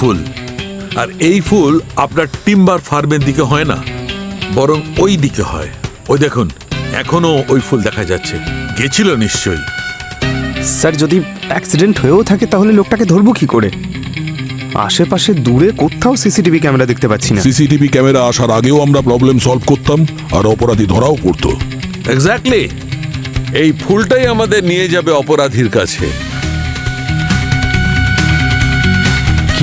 ফুল, আর এই ফুল আপনার টিম্বার ফার্মের দিকে হয় না, বরং ওই দিকে হয়। ওই দেখুন, এখনো ওই ফুল দেখা যাচ্ছে। গেছিল নিশ্চয়ই। স্যার, যদি অ্যাক্সিডেন্ট হয়েও থাকে তাহলে লোকটাকে ধরবো কি করে? আশেপাশে দূরে কোথাও সিসিটিভি ক্যামেরা দেখতে পাচ্ছি না। সিসিটিভি ক্যামেরা আসার আগেও আমরা প্রবলেম সলভ করতাম, আর অপরাধী ধরাও পড়তো। এক্স্যাক্টলি। এই ফুলটাই আমাদের নিয়ে যাবে অপরাধীর কাছে।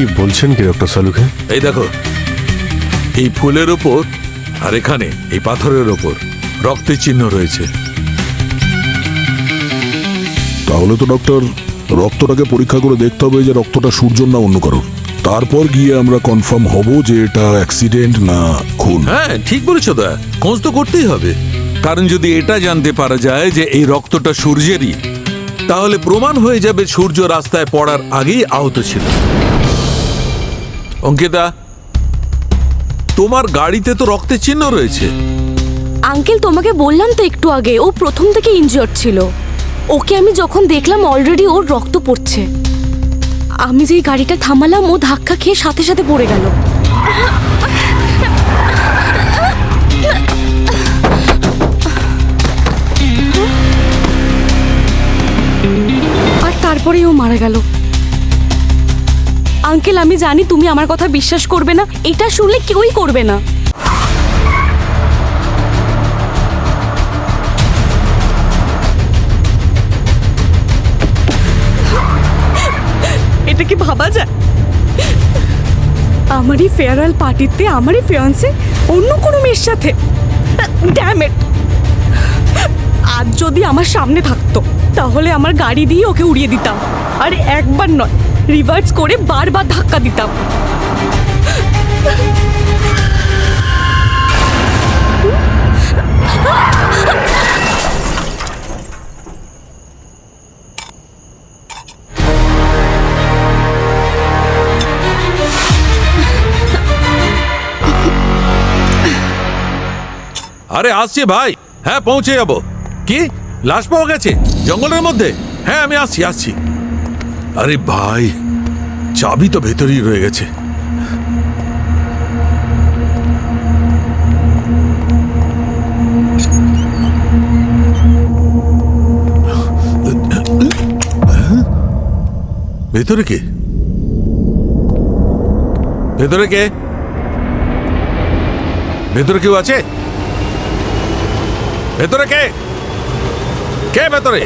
কি বলছেন কি ডক্টর সালুকে? এই দেখো, এই ফুলের ওপর আর এখানে এই পাথরের ওপর রক্তের চিহ্ন রয়েছে। তাহলে তো ডক্টর, রক্তটাকে পরীক্ষা করে দেখতে হবে যে রক্তটা সূর্যর না অন্য কারোর। তারপর গিয়ে আমরা কনফার্ম হব যে এটা অ্যাক্সিডেন্ট না খুন। হ্যাঁ, ঠিক বলেছো দা। খোঁজ তো করতেই হবে, কারণ যদি এটা জানতে পারা যায় যে এই রক্তটা সূর্যেরই, তাহলে প্রমাণ হয়ে যাবে সূর্য রাস্তায় পড়ার আগেই আহত ছিল। অঙ্কিতা, তোমার গাড়িতে তো রক্তের চিহ্ন রয়েছে। আঙ্কেল, তোমাকে বললাম তো একটু আগে, ও প্রথম থেকে ইনজিওর্ড ছিল। ওকে আমি যখন দেখলাম অলরেডি ওর রক্ত পড়ছে। আমি যেই গাড়িটা থামালাম, ও ধাক্কা খেয়ে সাথে সাথে পড়ে গেল। আর তারপরেই ও মারা গেল। আঙ্কেল, আমি জানি তুমি আমার কথা বিশ্বাস করবে না, এটা শুনলে কেউই করবে না। এটা কি ভাবা যায়? আমারই ফেয়ারওয়েল পার্টিতে আমারই ফিয়ান্সে অন্য কোনো মেয়ের সাথে? Damn it! আজ যদি আমার সামনে থাকতো তাহলে আমার গাড়ি দিয়ে ওকে উড়িয়ে দিতাম। আর একবার নয়, রিভার্স করে বারবার ধাক্কা দিতাম। আরে আসছি ভাই। হ্যাঁ, পৌঁছে যাবো। কি লাশ পাওয়া গেছে জঙ্গলের মধ্যে? হ্যাঁ, আমি আসছি। আরে ভাই, চাবি তো ভেতরেই রয়ে গেছে। ভেতরে কে? ভেতরে কে? ভেতরে কেউ আছে? ভেতরে কে? কে ভেতরে?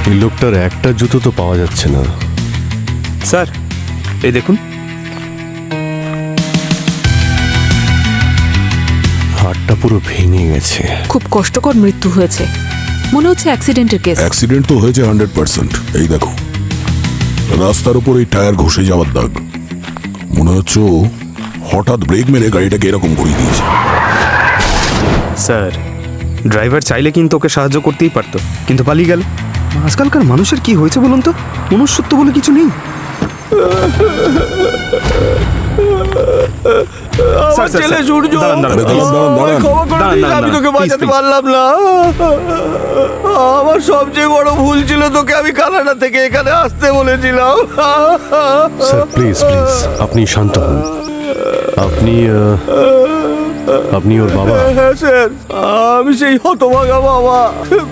এই লোকটার একটা জুতো তো পাওয়া যাচ্ছে না। স্যার, এই দেখুন, হাড়টা পুরো ভেঙে গেছে। খুব কষ্টকর মৃত্যু হয়েছে, মনে হচ্ছে অ্যাক্সিডেন্টের কেস। অ্যাক্সিডেন্ট তো হয়েছে 100%। এই দেখো, রাস্তার উপর এই টায়ার ঘষে যাওয়ার দাগ। মনে হচ্ছে ও হঠাৎ ব্রেক মেরে গাড়িটাকে এরকম ঘুরিয়ে দিয়েছে। স্যার, ড্রাইভার চাইলে কিন্তু ওকে সাহায্য করতেই পারতো, কিন্তু পালিয়ে গেল। আজকালকার মানুষের কি হয়েছে বলুন তো? মনুষ্যত্ব বলে কিছু নেই। আমার ছেলে সূর্য, ক্ষমা করে দিস, আমি তোকে বাঁচাতে পারলাম না। আমার সবচেয়ে বড় ভুল ছিল, তোকে আমি কানাডা থেকে এখানে আসতে বলেছিলাম। স্যার প্লিজ প্লিজ, আপনি শান্ত হন। আপনি ওর বাবা? হ্যাঁ স্যার, আমি সেই হতভাগা বাবা।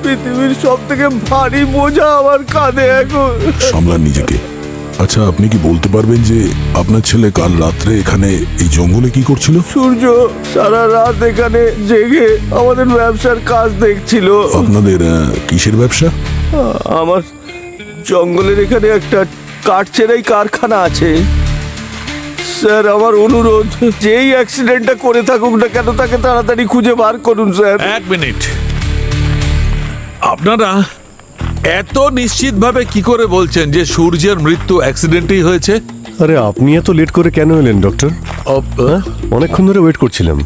পৃথিবীর সব থেকে ভারী বোঝা আমার কাঁধে এখন। সামলান নিজেকে। আচ্ছা, আপনি কি বলতে পারবেন যে আপনার ছেলে কাল রাত্রে এখানে এই জঙ্গলে কি করছিল? সূর্য সারা রাত এখানে জেগে আমাদের ব্যবসার কাজ দেখছিল। আপনাদের কিসের ব্যবসা? আমার জঙ্গলের এখানে একটা কাঠ ছেড়াই কারখানা আছে। স্যার, আমার অনুরোধ, যেই অ্যাক্সিডেন্টটা করে থাকুক না কেন, তাকে তাড়াতাড়ি খুঁজে বার করুন স্যার। এক মিনিট, আপনারা এত নিশ্চিতভাবে কি করে বলছেন যে সূর্যের মৃত্যু অ্যাক্সিডেন্টেই হয়েছে? আরে আপনি এত লেট করে কেন এলেন ডক্টর? অনেকক্ষণ ধরে ওয়েট করছিলাম।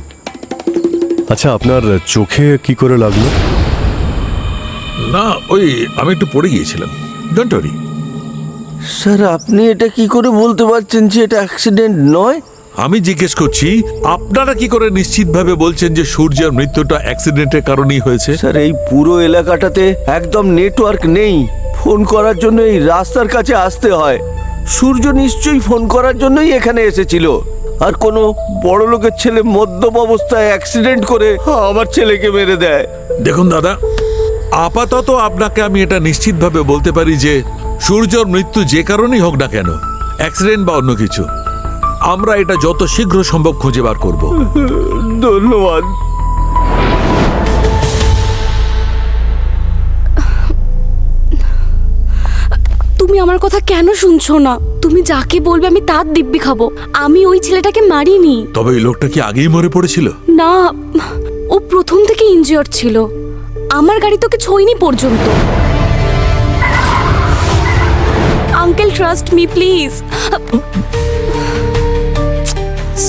আচ্ছা, আপনার চোখে কি করে লাগলো? না, ওই আমি একটু পড়ে গিয়েছিলাম। Don't worry. স্যার আপনি এটা কি করে বলতে পারছেন যে এটা অ্যাক্সিডেন্ট নয়? আমি জিজ্ঞেস করছি, আপনারা কি করে নিশ্চিতভাবে বলছেন যে সূর্যের মৃত্যুটা অ্যাক্সিডেন্টের কারণেই হয়েছে? স্যার এই পুরো এলাকাটাতে একদম নেটওয়ার্ক নেই। ফোন করার জন্য এই রাস্তার কাছে আসতে হয়। সূর্য নিশ্চয়ই ফোন করার জন্যই এখানে এসেছিল। আর কোনো বড় লোকের ছেলে মদ্যপ অবস্থায় অ্যাক্সিডেন্ট করে আমার ছেলেকে মেরে দেয়। দেখুন দাদা, আপাতত আপনাকে আমি এটা নিশ্চিতভাবে বলতে পারি যে সূর্যর মৃত্যু যে কারণেই হোক না কেন, অ্যাক্সিডেন্ট বা অন্য কিছু, আমরা এটা যত শীঘ্র সম্ভব খুঁজে বার করব। ধন্যবাদ। তুমি আমার কথা কেন শুনছো না? তুমি যাকে বলবে আমি তার দিব্যি খাবো। আমি ওই ছেলেটাকে মারিনি। তবে এই লোকটা কি আগেই মরে পড়েছিল? না, ও প্রথম থেকে ইনজিওর ছিল। আমার গাড়ি তোকে ছোঁয়নি পর্যন্ত। Uncle trust me please.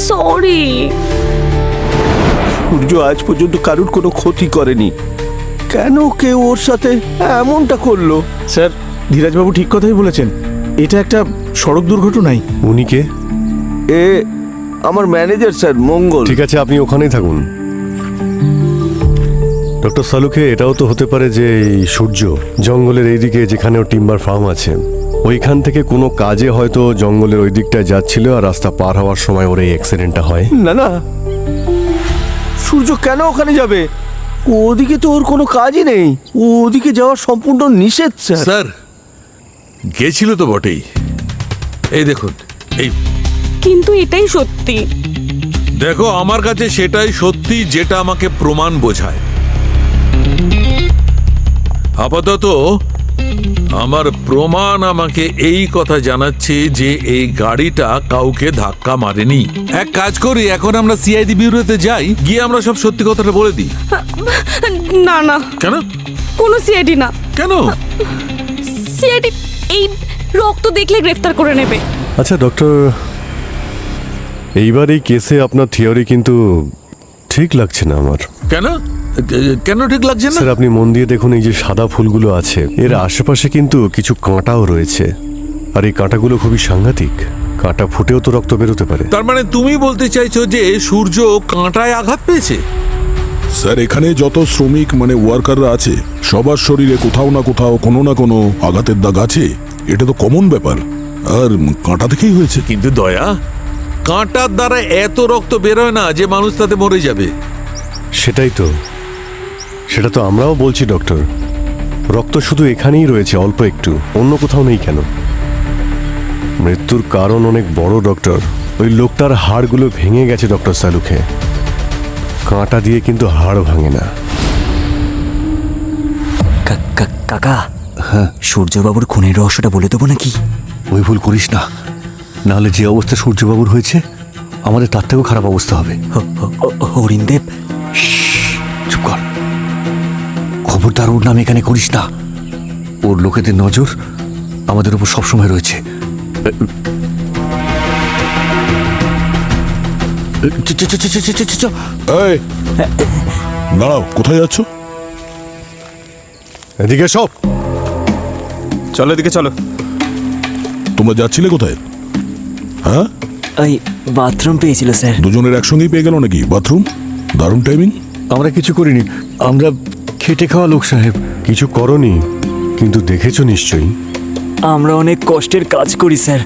Sorry. সূর্য আজ পর্যন্ত কারুর কোনো ক্ষতি করেনি, কেন কেউ ওর সাথে এমনটা করলো? স্যার, ধীরাজবাবু ঠিক কথাই বলেছেন। এটা একটা সড়ক দুর্ঘটনাই। উনি কে? এ আমার ম্যানেজার স্যার, মঙ্গল। ঠিক আছে, আপনি ওখানেই থাকুন। ডক্টর সালুকে, এটাও তো হতে পারে যে এই সূর্য জঙ্গলের এইদিকে যেখানে ওর টিম্বার ফার্ম আছে, ওইখান থেকে কোনো কাজে হয়তো জঙ্গলের ওই দিকটায় যাচ্ছিল, আর রাস্তা পার হওয়ার সময় ওর এই অ্যাক্সিডেন্টটা হয়। না না, সূর্য কেন ওখানে যাবে? ওদিকে তো ওর কোনো কাজই নেই। ওদিকে যাওয়া সম্পূর্ণ নিষেধ স্যার। স্যার, গেছিল তো বটেই। এই দেখুন, এই কিন্তু এটাই সত্যি। দেখো, আমার কাছে সেটাই সত্যি যেটা আমাকে প্রমাণ বোঝায়। আপাতত আমার প্রমাণ আমাকে এই কথা জানাচ্ছে যে এই গাড়িটা কাউকে ধাক্কা মারেনি। এক কাজ করি, এখন আমরা সিআইডি ব্যুরোতে যাই, গিয়ে আমরা সব সত্যি কথাটা বলে দিই। না না, কেন? কোনো সিআইডি না। কেন? সিআইডি এই রক্ত দেখলে গ্রেফতার করে নেবে। আচ্ছা ডক্টর, এইবার এই কেসে আপনার থিওরি কিন্তু ঠিক লাগছে না আমার। কেন? কেন ঠিক লাগছে না? স্যার, আপনি মন দিয়ে দেখুন, এই যে সাদা ফুলগুলো আছে, এর আশেপাশে কিন্তু কিছু কাঁটাও রয়েছে, আর এই কাঁটাগুলো খুবই সাংঘাতিক। কাঁটা ফুটেও তো রক্ত বেরোতে পারে। তার মানে তুমি বলতে চাইছো যে সূর্য কাঁটায় আঘাত পেয়েছে? স্যার, এখানে যত শ্রমিক মানে ওয়ার্কাররা আছে, সবার শরীরে কোথাও না কোথাও কোনো না কোনো আঘাতের দাগ আছে। এটা তো কমন ব্যাপার, আর কাঁটা থেকেই হয়েছে। কিন্তু দয়া, কাঁটার দ্বারা এত রক্ত বেরোয় না যে মানুষ তাতে মরে যাবে। সেটাই তো, সেটা তো আমরাও বলছি ডক্টর। রক্ত শুধু এখানেই রয়েছে, অল্প একটু, অন্য কোথাও নেই কেন? মৃত্যুর কারণ অনেক বড় ডক্টর। ওই লোকটার হাড়গুলো ভেঙে গেছে ডক্টর সালুকে। কাঁটা দিয়ে কিন্তু হাড় ভাঙে না। কাকা, হ্যাঁ, সূর্যবাবুর খুনের রহস্যটা বলে দেবো নাকি? ওই ভুল করিস না, নাহলে যে অবস্থা সূর্যবাবুর হয়েছে আমাদের তার থেকেও খারাপ অবস্থা হবে। হরিণদেব, চুপ কর, খবরদার ওর নাম এখানে করিস না। ওর লোকেদের নজর আমাদের উপর সবসময় রয়েছে। এই, দাঁড়াও, কোথায় যাচ্ছ? এদিকে সব, চলো এদিকে চলো। তোমরা যাচ্ছিলে কোথায়? হ্যাঁ, এই বাথরুম পেয়েছিল স্যার। দুজনের একসঙ্গেই পেয়ে গেল নাকি বাথরুম? দারুণ টাইমিং। আমরা কিছু করিনি, আমরা খেটে খাওয়া লোক সাহেব। কিছু করনি, কিন্তু দেখেছো নিশ্চয়ই। আমরা অনেক কষ্টের কাজ করি স্যার,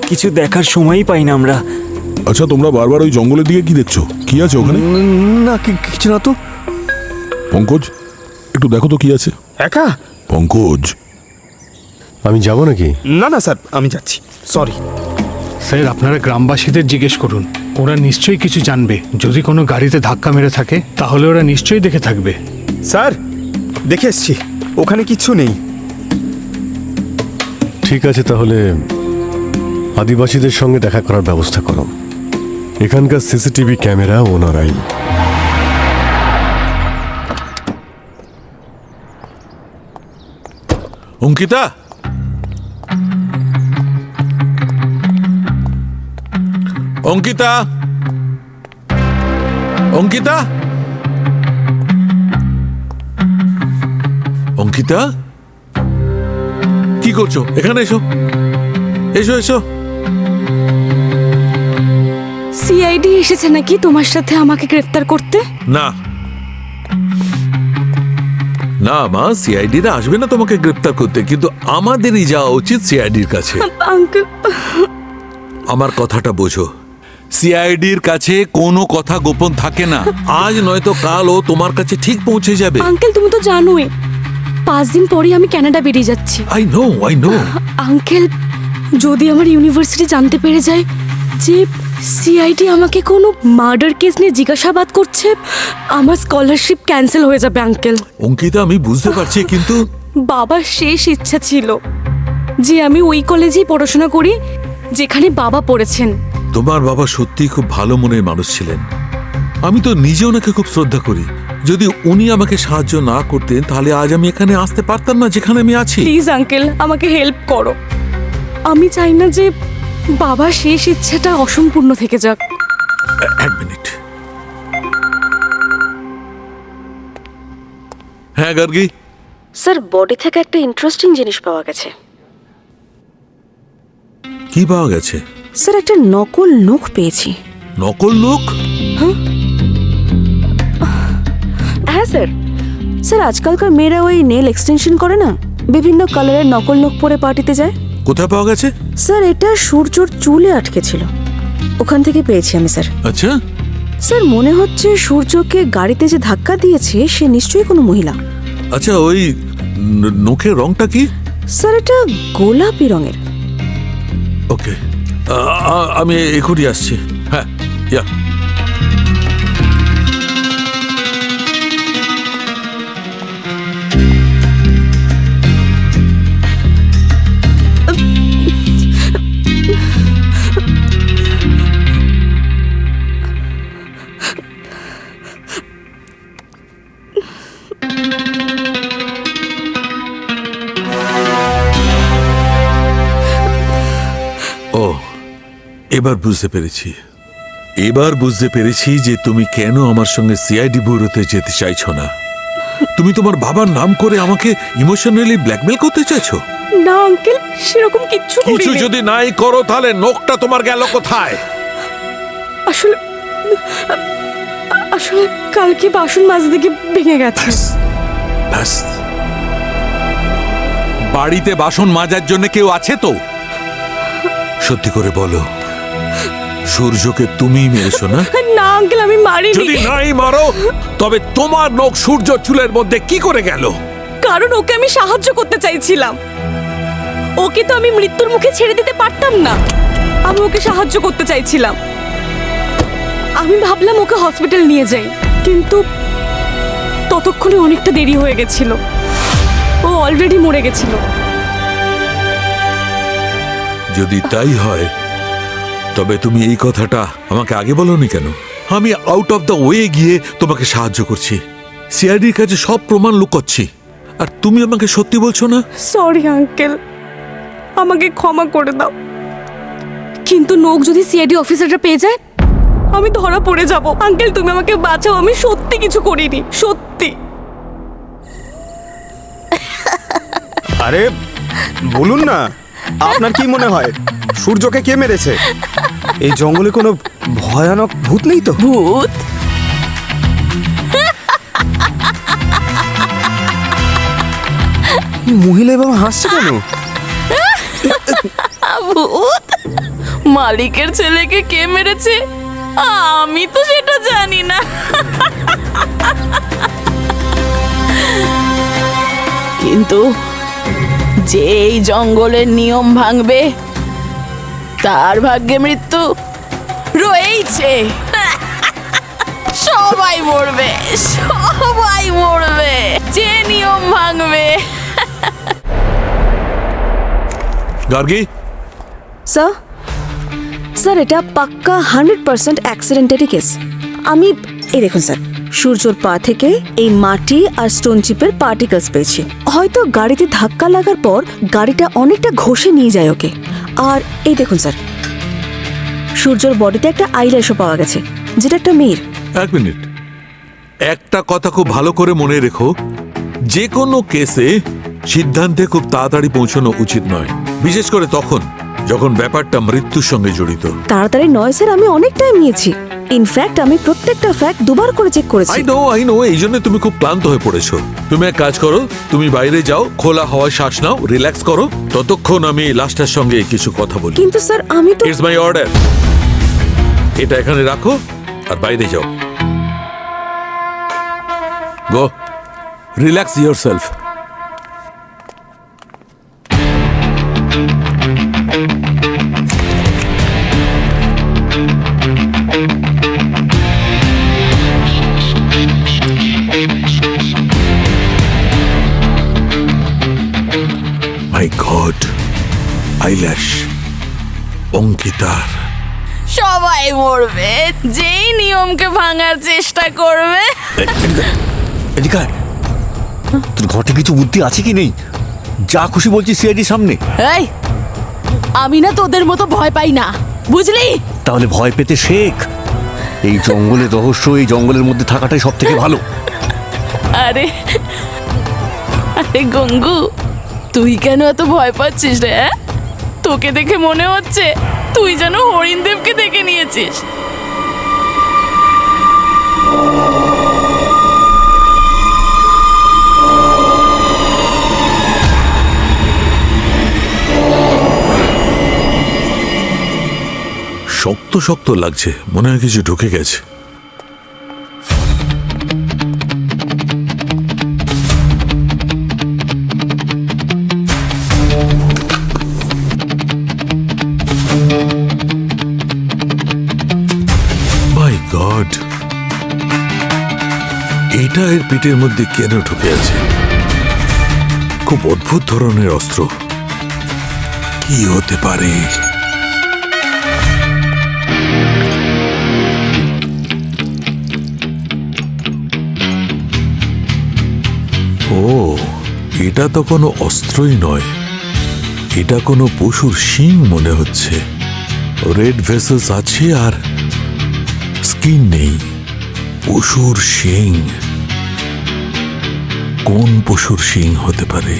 কিছু দেখার সময়ই পাই না আমরা। আচ্ছা, তোমরা বারবার ওই জঙ্গলের দিকে কি দেখছো? কি আছে ওখানে? না, কিছু না তো। পঙ্কজ, একটু দেখো তো কি আছে। একা? পঙ্কজ, আমি যাব নাকি? না না স্যার, আমি যাচ্ছি। সরি স্যার, আপনারা গ্রামবাসীদের জিজ্ঞেস করুন, ওরা নিশ্চয়ই কিছু জানবে। যদি কোনো গাড়িতে ধাক্কা মেরে থাকে তাহলে ওরা নিশ্চয়ই দেখে থাকবে। স্যার, দেখে এসছি, ওখানে কিচ্ছু নেই। ঠিক আছে, তাহলে আদিবাসীদের সঙ্গে দেখা করার ব্যবস্থা করো। এখানকার সিসিটিভি ক্যামেরা ওনারাই। অঙ্কিতা, অঙ্কিতা, অঙ্কিতা, অঙ্কিতা, কি করছো? এখানে এসো, এসো এসো। সিআইডি এসেছে নাকি তোমার সাথে আমাকে গ্রেফতার করতে? না না মা, সিআইডিরা আসবে না তোমাকে গ্রেপ্তার করতে, কিন্তু আমাদেরই যাওয়া উচিত সিআইডির কাছে। আঙ্কেল, আমার কথাটা বোঝো, সিআইডির কাছে কোনো কথা গোপন থাকে না। আজ নয়তো কাল ও তোমার কাছে ঠিক পৌঁছে যাবে। আঙ্কেল তুমি তো জানোই 5 দিন পরে আমি কানাডা বেরিয়ে যাচ্ছি। I know. আঙ্কেল, যদি আমার ইউনিভার্সিটি জানতে পেরে যায় যে সিআইডি আমাকে কোনো মার্ডার কেস নিয়ে জিজ্ঞাসাবাদ করছে, আমার স্কলারশিপ ক্যান্সেল হয়ে যাবে আঙ্কেল। অঙ্কিতা, আমি বুঝতে পারছি, কিন্তু বাবার শেষ ইচ্ছা ছিল যে আমি ওই কলেজেই পড়াশোনা করি যেখানে বাবা পড়েছেন। তোমার বাবা সত্যিই খুব ভালো মনের মানুষ ছিলেন। আমি তো নিজে ওনাকে খুব শ্রদ্ধা করি। যদি উনি আমাকে সাহায্য না করতেন তাহলে আজ আমি এখানে আসতে পারতাম না যেখানে আমি আছি। প্লিজ আঙ্কেল, আমাকে হেল্প করো। আমি চাই না যে বাবার শেষ ইচ্ছাটা অসম্পূর্ণ থেকে যাক। এক মিনিট। হ্যাঁ গার্গী, স্যার, বডি থেকে একটা ইন্টারেস্টিং জিনিস পাওয়া গেছে। কি পাওয়া গেছে? স্যার, একটা নকল নখ পেয়েছি। নকল নখ? হ্যাঁ স্যার। স্যার, আজকালকার মেয়েরা ওই নেল এক্সটেনশন করে না, বিভিন্ন কালারের নকল নখ পরে পার্টিতে যায়। কোথায় পাওয়া গেছে? স্যার, এটা সূর্যর চুলে আটকে ছিল, ওখান থেকে পেয়েছি আমি স্যার। আচ্ছা স্যার, মনে হচ্ছে সূর্যকে গাড়িতে যে ধাক্কা দিয়েছে সে নিশ্চয়ই কোনো মহিলা। আচ্ছা, ওই নখের রংটা কি? স্যার, এটা গোলাপি রঙের। ওকে, আমি এখনই আসছি। হ্যাঁ, ইয়া। ও, এবার বুঝতে পেরেছি যে তুমি কেন আমার সঙ্গে সিআইডি ব্যুরোতে যেতে চাইছো না। তুমি তোমার বাবার নাম করে আমাকে ইমোশনালি ব্ল্যাকমেল করতে চাইছো। না আঙ্কেল, সেরকম কিচ্ছু কিছু করিনি। যদি নাই করো তাহলে নখটা তোমার গেল কোথায়? আসলে আসলে কালকে বাসন মাজতে গিয়ে ভেঙে গেছে। ব্যাস। বাড়িতে বাসন মাজার জন্য কেউ আছে তো? সত্যি করে বলো, সূর্যকে তুমিই মেরেছো না? না আঙ্কেল, আমি মারিনি। যদি নাই মারো তবে তোমার নখ সূর্য চুলের মধ্যে কি করে গেল? কারণ ওকে আমি সাহায্য করতে চাইছিলাম। ওকে তো আমি মৃত্যুর মুখে ছেড়ে দিতে পারতাম না। আমি ওকে সাহায্য করতে চাইছিলাম। আমি ভাবলাম ওকে হসপিটাল নিয়ে যাই, কিন্তু ততক্ষণে অনেকটা দেরি হয়ে গেছিল। ও অলরেডি মরে গেছিল। যদি তাই হয় তবে তুমি এই কথাটা আমাকে আগে বলোনি কেন? আমি আউট অফ দ্য ওয়ে গিয়ে তোমাকে সাহায্য করছি, সিআইডির কাছে সব প্রমাণ লুকোচ্ছি, আর তুমি আমাকে সত্যি বলছো না? সরি আঙ্কেল, আমাকে ক্ষমা করে দাও। কিন্তু নখ যদি সিআইডি অফিসাররা পেয়ে যায় আমি ধরা পড়ে যাব। আঙ্কেল, তুমি আমাকে বাঁচাও, আমি সত্যি কিছু করিনি, সত্যি। আরে বলুন না, আপনার কি মনে হয় সূর্যকে কে মেরেছে? এই জঙ্গলে কোনো ভয়ানক ভূত নেই তো? ভূত? মহিলা এবং হাসছে কেন? ভূত? মালিকের ছেলেকে কে মেরেছে আমি তো সেটা জানি না। কিন্তু যে এই জঙ্গলের নিয়ম ভাঙবে তার ভাগ্যে মৃত্যু রয়েছে। সবাই মরবে, সবাই মরবে যে নিয়ম ভাঙবে। গার্গী, স্যার, স্যার, এটা পাক্কা 100% অ্যাক্সিডেন্টারি কেস। আমি এই দেখুন স্যার, সূর্যর পা থেকে এই মাটি আর স্টোন চিপের পার্টিকেলস পেয়েছি। হয়তো গাড়িতে ধাক্কা লাগার পর গাড়িটা অনেকটা ঘষে নিয়ে যায় ওকে। আর এই দেখুন স্যার, সূর্যর বডিতে একটা আইল্যাশও পাওয়া গেছে, যেটা একটা মেয়ের। এক মিনিট, একটা কথা খুব ভালো করে মনে রেখো, যে কোনো কেসে সিদ্ধান্তে খুব তাড়াতাড়ি পৌঁছানো উচিত নয়, বিশেষ করে তখন যখন ব্যাপারটা মৃত্যুর সঙ্গে জড়িত। তাড়াতাড়ি নয় স্যার, আমি অনেক টাইম নিয়েছি। ইনফ্যাক্ট আমি প্রত্যেকটা ফ্যাক্ট দুবার করে চেক করেছি। আই নো, এই জন্য তুমি খুব ক্লান্ত হয়ে পড়েছো। তুমি এক কাজ করো, তুমি বাইরে যাও, খোলা হাওয়ায় শ্বাস নাও, রিল্যাক্স করো, ততক্ষণ আমি লাস্টের সঙ্গে কিছু কথা বলি। কিন্তু স্যার আমি তো ইটস মাই অর্ডার। এটা এখানে রাখো আর বাইরে যাও। গো, রিল্যাক্স ইয়োরসেলফ। মাই গড, আইল্যাশ অঙ্কিতার। সবাই মরবে যেই নিয়মকে ভাঙার চেষ্টা করবে। এদিকে আয়। তোর ঘটে কিছু বুদ্ধি আছে কি নেই? যা খুশি বলছি সিআইডির সামনে। এই, আমি না তোদের মতো ভয় পাই না, বুঝলি? তাহলে ভয় পেতে শেখ। এই জঙ্গলের রহস্য, এই জঙ্গলের মধ্যে থাকাটাই সব থেকে ভালো। আরে আরে গঙ্গু, তুই কেন এত ভয় পাচ্ছিস রে? তোকে দেখে মনে হচ্ছে তুই যেন হরিণদেবকে দেখে নিয়েছিস। শক্ত শক্ত লাগছে, মনে হয় কিছু ঢুকে গেছে। মাই গড, এটা এর পেটের মধ্যে কেন ঢুকে আছে? খুব অদ্ভুত ধরনের অস্ত্র, কি হতে পারে? ও, এটা তো কোনো অস্ত্রই নয়, এটা কোনো পশুর শিং মনে হচ্ছে। রেড ভেসেলস আছে আর স্কিন নেই। পশুর শিং, কোন পশুর শিং হতে পারে?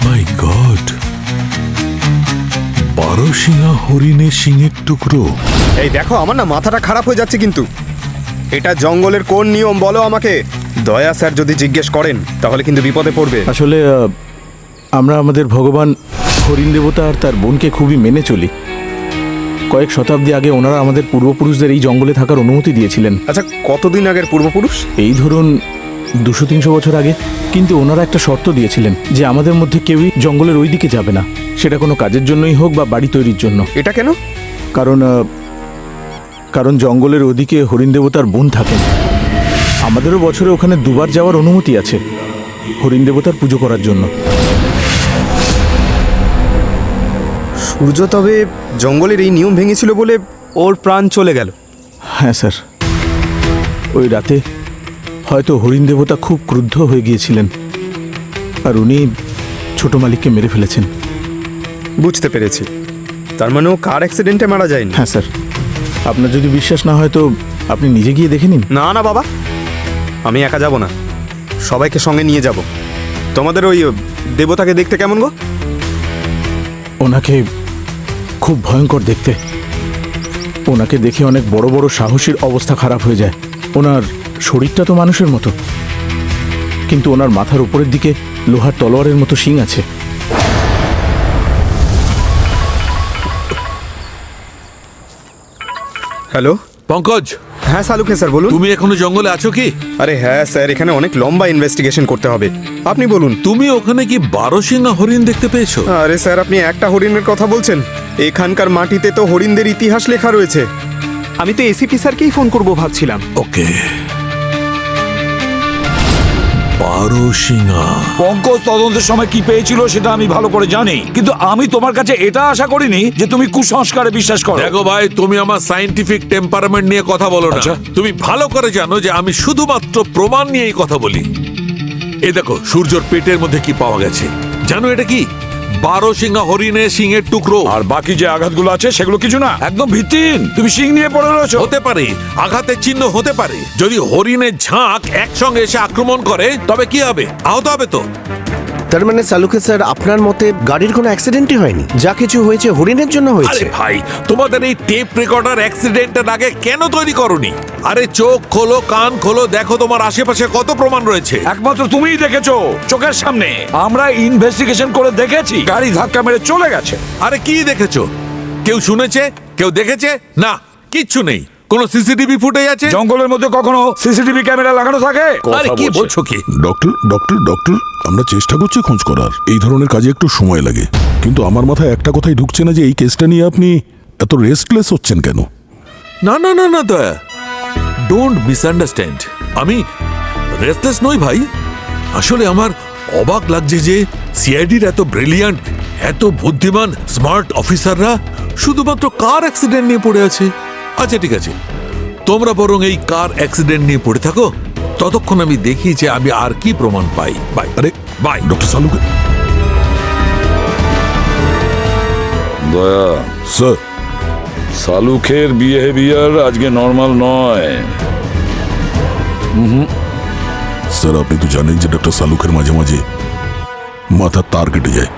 মাই গড, 12 শিঙা হরিণের শিঙের টুকরো। এই দেখো, আমার না মাথাটা খারাপ হয়ে যাচ্ছে। কিন্তু এটা জঙ্গলের কোন নিয়ম বলো আমাকে? দয়া স্যার যদি জিজ্ঞেস করেন তাহলে কিন্তু বিপদে পড়বে। আসলে আমরা আমাদের ভগবান হরিণ দেবতা আর তার বোনকে খুবই মেনে চলি। কয়েক শতাব্দী আগে ওনারা আমাদের পূর্বপুরুষদের এই জঙ্গলে থাকার অনুমতি দিয়েছিলেন। আচ্ছা, কতদিন আগের পূর্বপুরুষ? এই ধরুন 200-300 বছর আগে। কিন্তু ওনারা একটা শর্ত দিয়েছিলেন যে আমাদের মধ্যে কেউই জঙ্গলের ওই দিকে যাবে না, সেটা কোনো কাজের জন্যই হোক বা বাড়ি তৈরির জন্য। এটা কেন? কারণ জঙ্গলের ওদিকে হরিণ দেবতার বোন থাকেন। আমাদেরও বছরে ওখানে দুবার যাওয়ার অনুমতি আছে হরিণ দেবতার পুজো করার জন্য। সূর্য তবে জঙ্গলের এই নিয়ম ভেঙেছিল বলে ওর প্রাণ চলে গেল? হ্যাঁ স্যার, ওই রাতে হয়তো হরিণ দেবতা খুব ক্রুদ্ধ হয়ে গিয়েছিলেন আর উনি ছোট মালিককে মেরে ফেলেছেন। বুঝতে পেরেছি। তার মানে ও কার অ্যাক্সিডেন্টে মারা যায়নি? হ্যাঁ স্যার, আপনার যদি বিশ্বাস না হয় তো আপনি নিজে গিয়ে দেখে নিন। না না বাবা, আমি একা যাব না, সবাইকে সঙ্গে নিয়ে যাব। তোমাদের ওই দেবতাকে দেখতে কেমন গো? ওনাকে খুব ভয়ঙ্কর দেখতে। ওনাকে দেখে অনেক বড় বড় সাহসীর অবস্থা খারাপ হয়ে যায়। ওনার শরীরটা তো মানুষের মতো, কিন্তু ওনার মাথার উপরের দিকে লোহার তলোয়ারের মতো শিং আছে। হ্যালো পঙ্কজ। হ্যাঁ শালুকে স্যার, বলুন। তুমি এখনো জঙ্গলে আছো কি? আরে হ্যাঁ স্যার, এখানে অনেক লম্বা ইনভেস্টিগেশন করতে হবে। আপনি বলুন। তুমি ওখানে কি 12 শিঙা হরিণ দেখতে পেয়েছো? আরে স্যার, আপনি একটা হরিণের কথা বলছেন? এখানকার মাটিতে তো হরিণদের ইতিহাস লেখা রয়েছে। আমি তো এসিপি স্যারকেই ফোন করব ভাবছিলাম। ওকে, 12 পঙ্কজ তদন্তের সময় কি পেয়েছিল সেটা আমি ভালো করে জানি, কিন্তু আমি তোমার কাছে এটা আশা করিনি যে তুমি কুসংস্কারে বিশ্বাস করো। দেখো ভাই, তুমি আমার সায়েন্টিফিক টেম্পারামেন্ট নিয়ে কথা বলো না। তুমি ভালো করে জানো যে আমি শুধুমাত্র প্রমাণ নিয়েই কথা বলি। এই দেখো সূর্যর পেটের মধ্যে কি পাওয়া গেছে জানো? এটা কি 12 হরিণের সিংহের টুকরো। আর বাকি যে আঘাতগুলো আছে সেগুলো কিছু না, একদম ভিত্তিহীন। তুমি সিং নিয়ে পড়ে রয়েছো। হতে পারে, আঘাতের চিহ্ন হতে পারে। যদি হরিণের ঝাঁক একসঙ্গে এসে আক্রমণ করে তবে কি হবে? আহত হবে তো। তার মানে সালুকে স্যার, আপনার মতে গাড়ির কোনো অ্যাক্সিডেন্টই হয়নি, যা কিছু হয়েছে হরিণের জন্য হয়েছে? আরে ভাই, তোমাদের এই টেপ রেকর্ডার অ্যাক্সিডেন্টের আগে কেন তৈরি করনি? আরে চোখ খোলো, কান খোলো, দেখো তোমার আশেপাশে কত প্রমাণ রয়েছে। একমাত্র তুমিই দেখেছো চোখের সামনে। আমরা ইনভেস্টিগেশন করে দেখেছি গাড়ি ধাক্কা মেরে চলে গেছে। আরে কি দেখেছো? কেউ শুনেছে? কেউ দেখেছে? না, কিচ্ছু নেই। কোন সিসিটিভি ফুটেজ আছে? জঙ্গলের মধ্যে কখনো সিসিটিভি ক্যামেরা লাগানো থাকে? আরে কি বলছো কি? ডক্টর ডক্টর ডক্টর আমরা চেষ্টা করছি খোঁজ করার। এই ধরনের কাজে একটু সময় লাগে, কিন্তু আমার মাথায় একটা কথাই ঢুকছে না যে এই কেসটা নিয়ে আপনি এত রেস্টলেস হচ্ছেন কেন? না না না না দয়া, ডোন্ট মিসআন্ডারস্ট্যান্ড। আমি রেস্টলেস নই ভাই। আসলে আমার অবাক লাগছে যে সিআইডির এত ব্রিলিয়ান্ট, এত বুদ্ধিমান, স্মার্ট অফিসাররা শুধুমাত্র কার অ্যাক্সিডেন্ট নিয়ে পড়ে আছে। আচ্ছা ঠিক আছে, তোমরা বরং এই কার অ্যাক্সিডেন্ট নিয়ে পড়ে থাকো, ততক্ষণ আমি দেখি যে আমি আর কি প্রমাণ পাই। বাই। আরে বাই ডক্টর সালুকে। দয়া স্যার, সালুকের বিহেভিয়ার আজকে নর্মাল নয়। স্যার আপনি তো জানেন যে ডক্টর সালুকের মাঝে মাঝে মাথার তার কেটে যায়।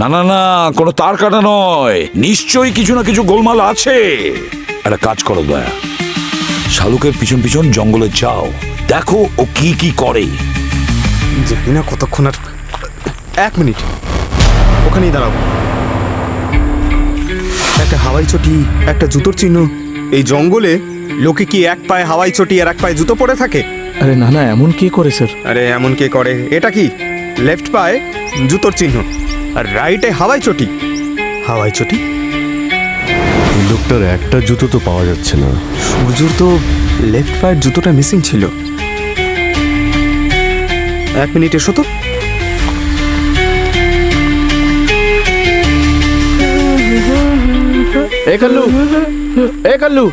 না না না, কোনো তার কাটা নয়, নিশ্চয়ই কিছু না কিছু গোলমাল আছে। একটা কাজ করো দয়া, শালুকের পিছন পিছন জঙ্গলে যাও, দেখো ও কি কি করে। জানি না কতক্ষণ আর। 1 মিনিট, ওখানেই দাঁড়াও। একটা হাওয়াই চটি, একটা জুতোর চিহ্ন। এই জঙ্গলে লোকে কি এক পায়ে হাওয়াই চটি আর এক পায়ে জুতো পরে থাকে? আরে না না, এমন কে করে স্যার? আরে এমন কে করে? এটা কি লেফট পায়ে জুতোর চিহ্ন আর রাইটে হাওয়াই চটি। হাওয়াই চটি? লোকটার একটা জুতো তো পাওয়া যাচ্ছে না। সূর্যর তো লেফট পায়ের জুতোটা মিসিং ছিল। 1 মিনিট, এসো তো। এ কাল্লু, এ কাল্লু,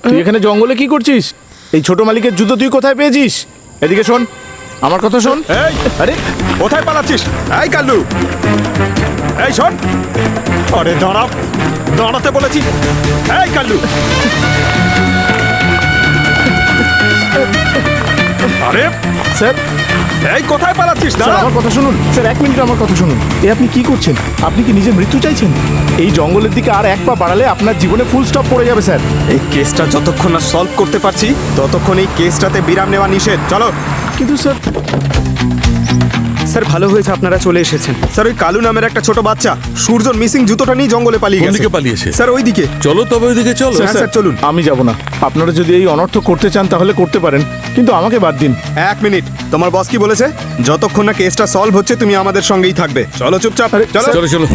তুই এখানে জঙ্গলে কি করছিস? এই ছোট মালিকের জুতো তুই কোথায় পেয়েছিস? এদিকে শোন, আমার কথা শোন। এই, আরে কোথায় পালাচ্ছিস? এই কাল্লু, এই শোন। আরে দাঁড়াও, দাঁড়াতে বলেছি। এই কাল্লু, আরে স্যার, এই কোথায় পালাচ্ছিস? স্যার দাঁড়া। আমার কথা শুনুন। স্যার 1 মিনিট আমার কথা শুনুন। এ আপনি কি করছেন? আপনি কি নিজের মৃত্যু চাইছেন? এই জঙ্গলের দিকে আর 1 পা বাড়ালে আপনার জীবনে ফুল স্টপ পড়ে যাবে স্যার। এই কেসটা যতক্ষণ না সলভ করতে পারছি ততক্ষণ এই কেসটাতে বিরাম নেওয়া নিষেধ। চলো। কিন্তু স্যার, স্যার ভালো হয়েছে আপনারা চলে এসেছেন। স্যার ওই কালু নামের একটা ছোট বাচ্চা সূর্যর মিসিং জুতোটা নিয়ে জঙ্গলে পালিয়ে কোন গেছে। দিকে পালিয়েছে? স্যার ওইদিকে। চলো তবে ওইদিকে চলো। হ্যাঁ, স্যার চলুন। আমি যাব না। আপনারা যদি এই অনর্থক করতে চান তাহলে করতে পারেন, কিন্তু আমাকে বাদ দিন। 1 মিনিট, তোমার বস কি বলেছে? যতক্ষণ না কেসটা সলভ হচ্ছে তুমি আমাদের সঙ্গেই থাকবে। চলো চুপচাপ। চলো চলো চলো।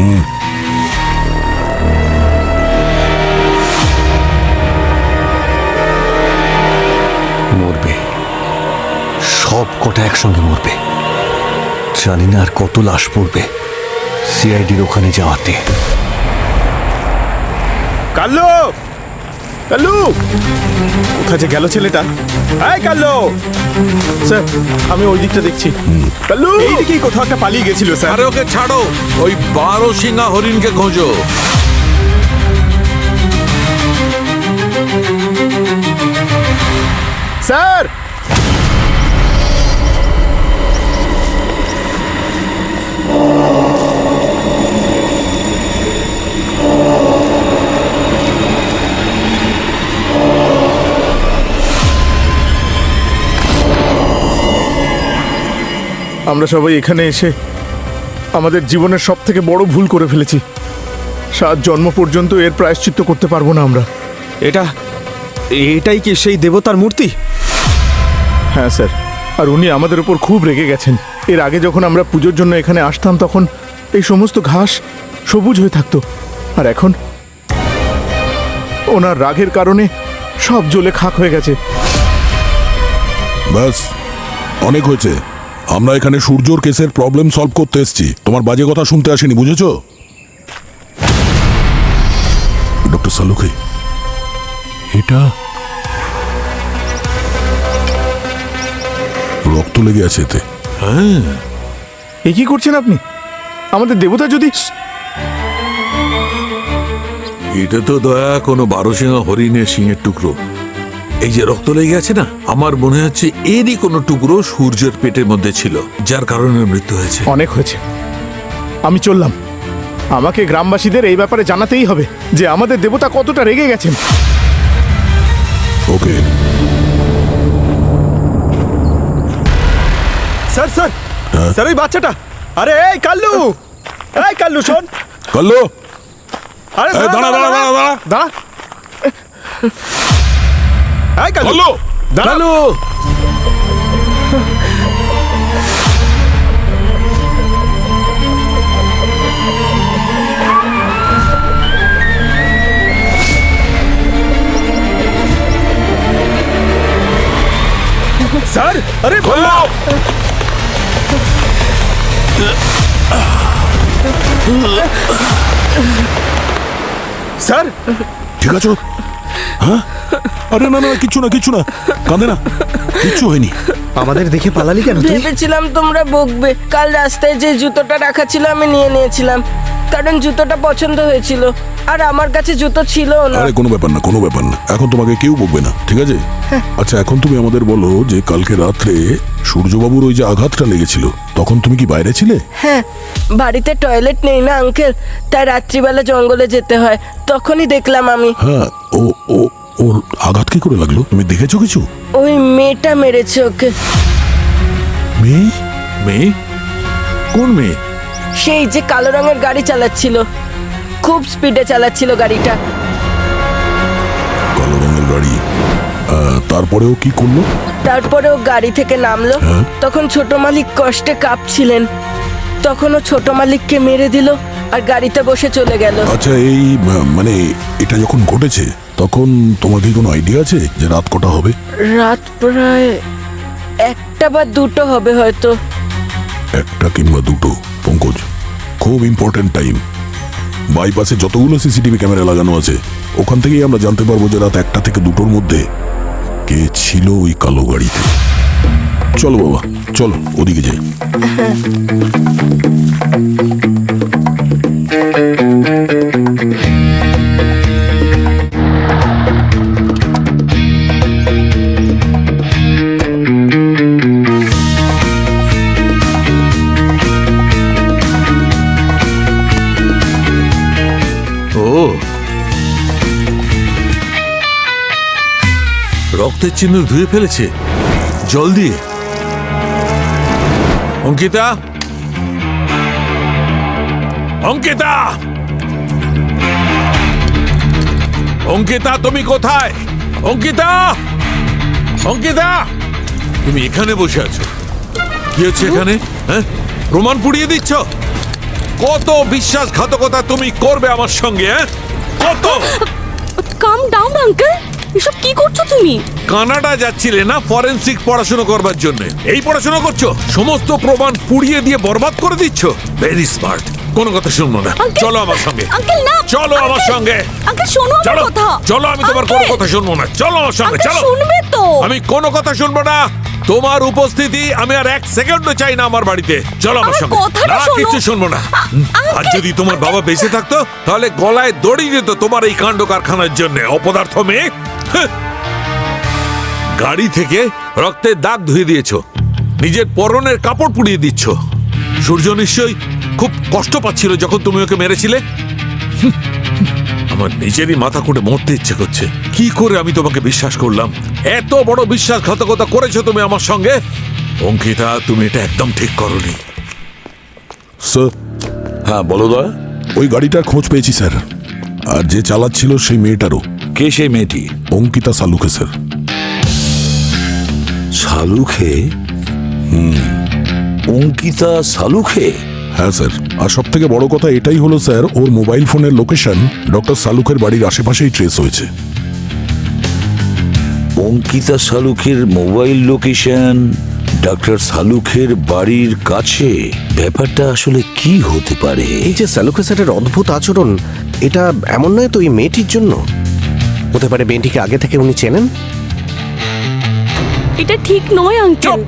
মরবে, সব কটা একসঙ্গে মরবে। জানি না আর কত লাশ পড়বে সিআইডির ওখানে যাওয়াতে। কাল্লু, কাল্লু, কোথায় যে গেল ছেলেটা? এই কাল্লু। স্যার আমি ওই দিকটা দেখছি। কাল্লু এইদিকেই কোথাও একটা পালিয়ে গেছিল স্যার। আরে ওকে ছাড়ো, ওই 12 হরিণকে খোঁজো। স্যার, আমরা সবাই এখানে এসে আমাদের জীবনের সব থেকে বড় ভুল করে ফেলেছি। 7 জন্ম পর্যন্ত এর প্রায়শ্চিত্ত করতে পারবো না আমরা। এটাই কি সেই দেবতার মূর্তি? হ্যাঁ স্যার, আর উনি আমাদের উপর খুব রেগে গেছেন। এর আগে যখন আমরা পুজোর জন্য এখানে আসতাম তখন এই সমস্ত ঘাস সবুজ হয়ে থাকতো, আর এখন ওনার রাগের কারণে সব জ্বলে খাক হয়ে গেছে। ব্যাস অনেক হয়েছে। আমরা এখানে সূর্যর কেসের প্রবলেম সলভ করতে এসেছি, তোমার বাজে কথা শুনতে আসেনি, বুঝেছো? ডক্টর সালুকে, এটা রক্ত লেগে আছে এতে। হ্যাঁ, এ কি করছেন আপনি? আমাদের দেবতা যদি... এটা তো দয়া কোনো 12 সিংহ হরিণের সিংহের টুকরো। এই যে রক্ত লেগে আছে না, আমার মনে হচ্ছে এরই কোনো টুকরো সূর্যের পেটের মধ্যে ছিল, যার কারণে মৃত্যু হয়েছে। অনেক হয়েছে, আমি চললাম। আমাকে গ্রামবাসীদের এই ব্যাপারে জানাতেই হবে যে আমাদের দেবতা কতটা রেগে গেছেন। ওকে স্যার স্যার স্যার, ওই বাচ্চাটা, আরে এই কাল্লু, এই কাল্লু শোন। কাল্লু, আরে এই দাঁড়া দাঁড়া দাঁড়া দাঁড়া দাঁড়া, এই কাল্লু, কাল্লু, দাঁড়ালো। স্যার, আরে কাল্লু, স্যার, ঠিক আছো? হ্যাঁ, আরে না না, কিচ্ছু না, কিচ্ছু না, কাঁদে না, কিচ্ছু হয়নি। আমাদের দেখে পালালি কেন তুই? ভেবেছিলাম তোমরা বকবে। কাল রাস্তায় যে জুতোটা রাখা ছিল আমি নিয়ে নিয়েছিলাম, কারণ জুতোটা পছন্দ হয়েছিল, আর আমার কাছে জুতো ছিল না। আরে কোনো ব্যাপার না, কোনো ব্যাপার না, এখন তোমাকে কেউ বকবে না, ঠিক আছে? আচ্ছা, এখন তুমি আমাদের বলো যে কালকে রাত্রে সূর্যবাবুর ওই যে আঘাতটা লেগেছিল, তখন তুমি কি বাইরে ছিলে? হ্যাঁ, বাড়িতে টয়লেট নেই না আঙ্কেল, তাই রাত্রিবেলা জঙ্গলে যেতে হয়, তখনই দেখলাম আমি। হ্যাঁ, ও ও ওর আঘাত কি করে লাগলো, তুমি দেখেছো কিছু? ওই মেয়েটা মেরেছে ওকে। মেয়ে? মেয়ে? কোন মেয়ে? সেই যে কালো রঙের গাড়ি চালাচ্ছিল, খুব স্পিডে চালাচ্ছিল গাড়িটা। কালো রঙের গাড়ি? তারপরেও কি করলো? তারপরে ও গাড়ি থেকে নামলো, হ্যাঁ। তখন ছোট মালিক কষ্টে কাঁপছিলেন, তখন ও ছোট মালিককে মেরে দিল আর গাড়িতে বসে চলে গেল। আচ্ছা, এই মানে এটা যখন ঘটেছে তখন তোমার কি কোনো আইডিয়া আছে যে রাত কটা হবে? রাত প্রায় 1টা বা 2টো হবে হয়তো। 1টা কিংবা 2টো। পঙ্কজ, খুব ইম্পর্টেন্ট টাইম। বাইপাসে যতগুলো সিসিটিভি ক্যামেরা লাগানো আছে ওখান থেকেই আমরা জানতে পারবো যে রাত 1টা থেকে 2টোর মধ্যে কে ছিল ওই কালো গাড়িতে। চলো বাবা, চলো ওদিকে যাই। ও, রক্তের চিহ্ন ধুয়ে ফেলেছে জল দিয়ে। অঙ্কিতা, অঙ্কিতা, অঙ্কিতা, তুমি কোথায়? অঙ্কিতা, অঙ্কিতা, তুমি এখানে বসে আছো, কি হচ্ছে এখানে? হ্যাঁ, প্রমাণ পুড়িয়ে দিচ্ছ? কত বিশ্বাসঘাতকতা তুমি করবে আমার সঙ্গে? হ্যাঁ, কত? কাম ডাউন আঙ্কেল, এসব কি করছো তুমি? কানাডা যাচ্ছিলে না ফরেনসিক পড়াশোনা করবার জন্য, এই পড়াশোনা করছো? সমস্ত প্রমাণ পুড়িয়ে দিয়ে বরবাদ করে দিচ্ছ। Very smart. কোনো কথা শুনবো না, চলো আমার সঙ্গে। আঙ্কেল না, চলো আমার সঙ্গে। আঙ্কেল শোনো আমার চলো, কথা। চলো, আমি তোমার কোনো কথা শুনবো না, চলো আমার সঙ্গে, আঙ্কেল চলো। শুনবে তো? আমি কোনো কথা শুনবো না, তোমার উপস্থিতি আমি আর 1 সেকেন্ডও চাই না আমার বাড়িতে। চলো আমার সঙ্গে। কথাটা না, শোনো। কিছু শুনবো না। আর যদি তোমার বাবা বেঁচে থাকতো তাহলে গলায় দড়ি দিত তোমার এই কাণ্ড কারখানার জন্য, অপদার্থ মেয়ে। হ্যাঁ। গাড়ি থেকে রক্তের দাগ ধুয়ে দিয়েছো, নিজের পরনের কাপড় পুড়িয়ে দিচ্ছ। সূর্য নিশ্চয়ই খুব কষ্ট পাচ্ছিল যখন তুমি ওকে মেরেছিলে। আমার নিজেরই মাথা খুঁটে মরতে ইচ্ছে করছে। কি করে আমি তোমাকে বিশ্বাস করলাম? এত বড় বিশ্বাসঘাতকতা করেছো তুমি আমার সঙ্গে। অঙ্কিতা, তুমি এটা একদম ঠিক করোনি। স্যার। হ্যাঁ বলো দয়া। ওই গাড়িটার খোঁজ পেয়েছি স্যার, আর যে চালাচ্ছিল সেই মেয়েটারও। কে সেই মেয়েটি? অঙ্কিতা সালুকে স্যার। সালুখে? অঙ্কিতা সালুখে? হ্যাঁ স্যার, আর সব থেকে বড় কথা এটাই হলো স্যার, ওর মোবাইল ফোনের লোকেশন ডক্টর সালুকের বাড়ির আশেপাশেই ট্রেস হয়েছে। অঙ্কিতা সালুকের মোবাইল লোকেশন ডক্টর সালুখের বাড়ির কাছে ব্যাপারটা আসলে কি হতে পারে? এই যে সালুকে স্যারের অদ্ভুত আচরণ, এটা এমন নয় তো এই মেয়েটির জন্য? হতে পারে মেয়েটিকে আগে থেকে উনি চেনেন। এটা ঠিক নয় আঙ্কেল।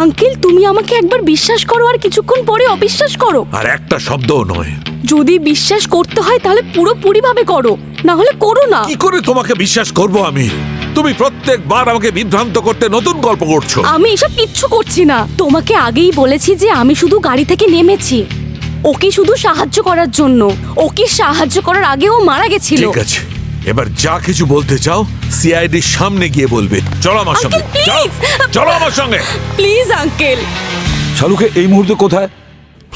আঙ্কেল, তুমি আমাকে একবার বিশ্বাস করো আর কিছুক্ষণ পরে অবিশ্বাস করো। আর একটা শব্দও নয়। যদি বিশ্বাস করতে হয় তাহলে পুরোপুরি ভাবে করো, না হলে করো না। কি করে তোমাকে বিশ্বাস করব আমি? তুমি প্রত্যেকবার আমাকে বিভ্রান্ত করতে নতুন গল্প করছো। আমি এসব কিচ্ছু করছি না। তোমাকে আগেই বলেছি যে আমি শুধু গাড়ি থেকে নেমেছি ওকে শুধু সাহায্য করার জন্য। ওকে সাহায্য করার আগে ও মারা গেছিল। ঠিক আছে, এবার যা কিছু বলতে চাও সিআইডির সামনে গিয়ে বলবে। চলো আমার সঙ্গে, চলো আমার সঙ্গে। Please uncle. শালুকে এই মুহূর্তে কোথায়?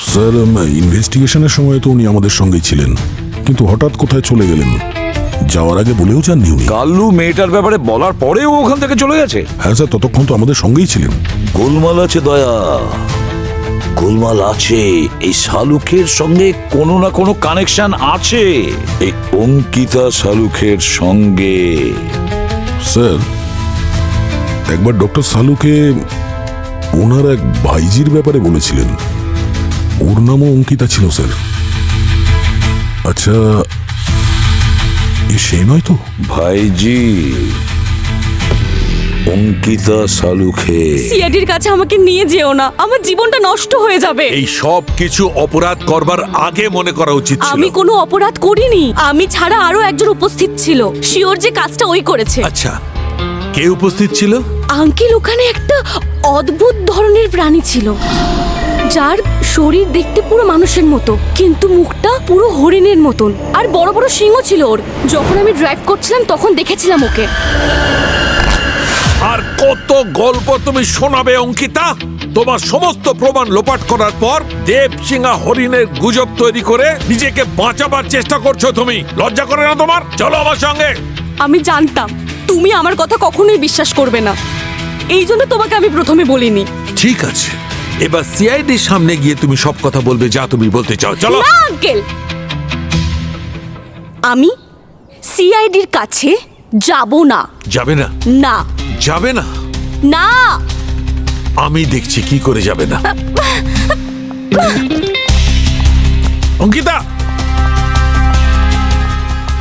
স্যার, ইনভেস্টিগেশনের সময় তো উনি আমাদের সঙ্গেই ছিলেন, কিন্তু হঠাৎ কোথায় চলে গেলেন যাওয়ার আগে বলেও যাননি উনি। কাল্লু মেয়েটার ব্যাপারে বলার পরেও ওখান থেকে চলে গেছে? হ্যাঁ স্যার, ততক্ষণ তো আমাদের সঙ্গেই ছিলেন। গোলমাল আছে দয়া, গোলমাল আছে। এই শালুকের সঙ্গে কোনো না কোনো কানেকশন আছে, এই অঙ্কিতা শালুকের সঙ্গে। স্যার, একবার ডক্টর সালুকে ওনার এক ভাইজির ব্যাপারে বলেছিলেন, ওর নামও অঙ্কিতা ছিল স্যার। আচ্ছা, সে নয় তো? ভাইজি অঙ্কিতা শালুকে। সিআইডির কাছে আমাকে নিয়ে যেও না, আমার জীবনটা নষ্ট হয়ে যাবে। এই সব কিছু অপরাধ করবার আগে মনে করা উচিত ছিল। আমি কোনো অপরাধ করিনি। আমি ছাড়া আরো একজন উপস্থিত ছিল, শিওর যে কাজটা ওই করেছে। আচ্ছা, কে উপস্থিত ছিল? আঙ্কেল, ওখানে একটা অদ্ভুত ধরনের প্রাণী ছিল, যার শরীর দেখতে পুরো মানুষের মতো, কিন্তু মুখটা পুরো হরিণের মতন, আর বড় বড় সিংহ ছিল ওর। যখন আমি ড্রাইভ করছিলাম তখন দেখেছিলাম ওকে। আর কত গল্প তুমি শোনাবে অঙ্কিতা? তোমার সমস্ত প্রমাণ লোপাট করার পর দেবসিংহা হরিণের গুজব তৈরি করে নিজেকে বাঁচাবার চেষ্টা করছো তুমি। লজ্জা করে না তোমার? চলো আমার সঙ্গে। আমি জানতাম তুমি আমার কথা কখনোই বিশ্বাস করবে না, এই জন্য তোমাকে আমি প্রথমে বলিনি। ঠিক আছে, এবার সিআইডির সামনে গিয়ে তুমি সব কথা বলবে যা তুমি বলতে চাও। চলো। না আঙ্কেল, আমি সিআইডির কাছে যাব না। যাবে না? না। যাবে না? না। আমি দেখছি কি করে যাবে না। অঙ্কিতা,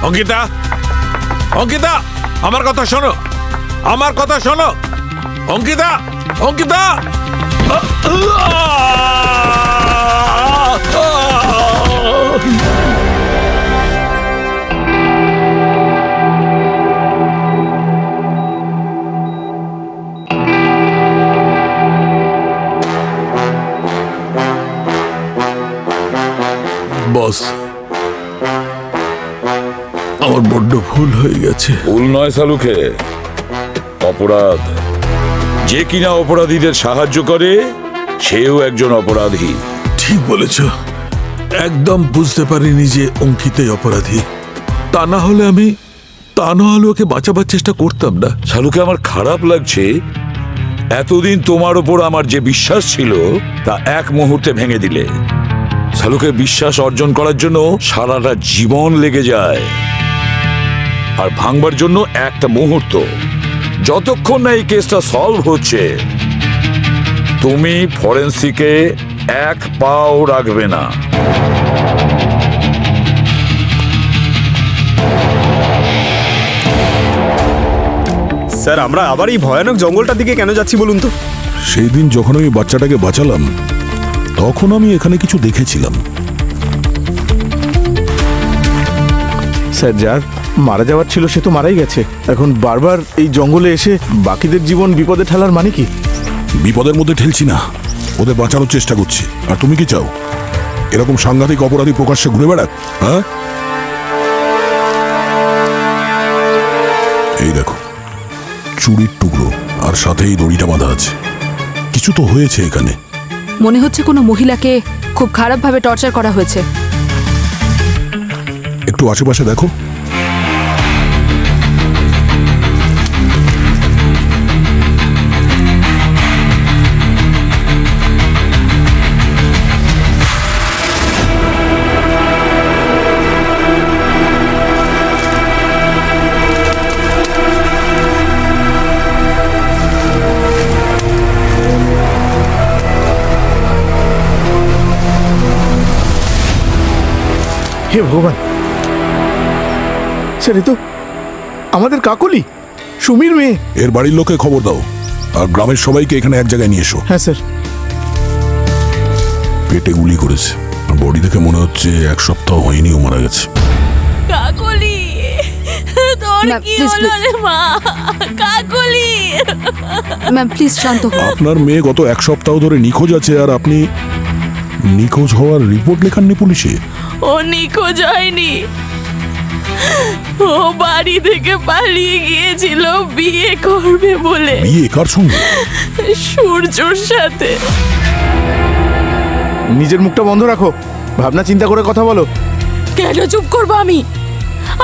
অঙ্কিতা, অঙ্কিতা, আমার কথা শোনো, আমার কথা শোনো। অঙ্কিতা, অঙ্কিতা। বস, আমার বড্ড ভুল হয়ে গেছে। ভুল নয় শালুকে, অপরাধ। যে কিনা অপরাধীদের সাহায্য করে সেও একজন অপরাধী। ঠিক বলেছ, একদম বুঝতে পারিনি যে অঙ্কিতাই অপরাধী। তা না হলে ওকে বাঁচাবার চেষ্টা করতাম না। শালুকে, আমার খারাপ লাগছে, এতদিন তোমার ওপর আমার যে বিশ্বাস ছিল তা এক মুহূর্তে ভেঙে দিলে। শালুকের বিশ্বাস অর্জন করার জন্য সারাটা জীবন লেগে যায়, আর ভাঙবার জন্য একটা মুহূর্ত। যতক্ষণ না এই কেসটা সলভ হচ্ছে তুমি ফরেন্সিকে এক পাও রাখবে না। স্যার, আমরা আবার এই ভয়ানক জঙ্গলটার দিকে কেন যাচ্ছি বলুন তো? সেই দিন যখন আমি বাচ্চাটাকে বাঁচালাম তখন আমি এখানে কিছু দেখেছিলাম। স্যার, যার মারা যাওয়ার ছিল সে তো মারাই গেছে। এখন বারবার এই জঙ্গলে এসে বাকিদের জীবন বিপদে ঠেলার মানে কি? বিপদের মধ্যে ঠেলছি না, ওদের বাঁচানোর চেষ্টা করছি। আর তুমি কি চাও এরকম সাংঘাতিক অপরাধী প্রকাশ্যে ঘুরে বেড়াক? হ্যাঁ, এই দেখো, চুরির টুকরো আর সাথে এই দড়িটা বাঁধা আছে। কিছু তো হয়েছে এখানে। মনে হচ্ছে কোনো মহিলাকে খুব খারাপভাবে টর্চার করা হয়েছে। একটু আশেপাশে দেখো। হে ভগবান, স্যার এ তো আমাদের কাকলি, সুমির মেয়ে। এর বাড়ির লোককে খবর দাও, আর গ্রামের সবাইকে এখানে এক জায়গায় নিয়ে এসো। হ্যাঁ স্যার। পেটে গুলি করেছে, বডি দেখে মনে হচ্ছে 1 সপ্তাহ হয়নি ও মারা গেছে। কাকলি, তোর কি হলো রে মা? কাকলি, ম্যাম প্লিজ শান্ত হন। আপনার মেয়ে গত 1 সপ্তাহ ধরে নিখোঁজ আছে, আর আপনি নিখোঁজ হওয়ার রিপোর্ট লেখাননি পুলিশে? ও নিখোঁজ হয়নি, ও বাড়ি থেকে পালিয়ে গিয়েছিল বিয়ে করবে বলে। বিয়ে কার সঙ্গে? সূর্যর সাথে। নিজের মুখটা বন্ধ রাখো, ভাবনা চিন্তা করে কথা বলো। কেন চুপ করবো আমি?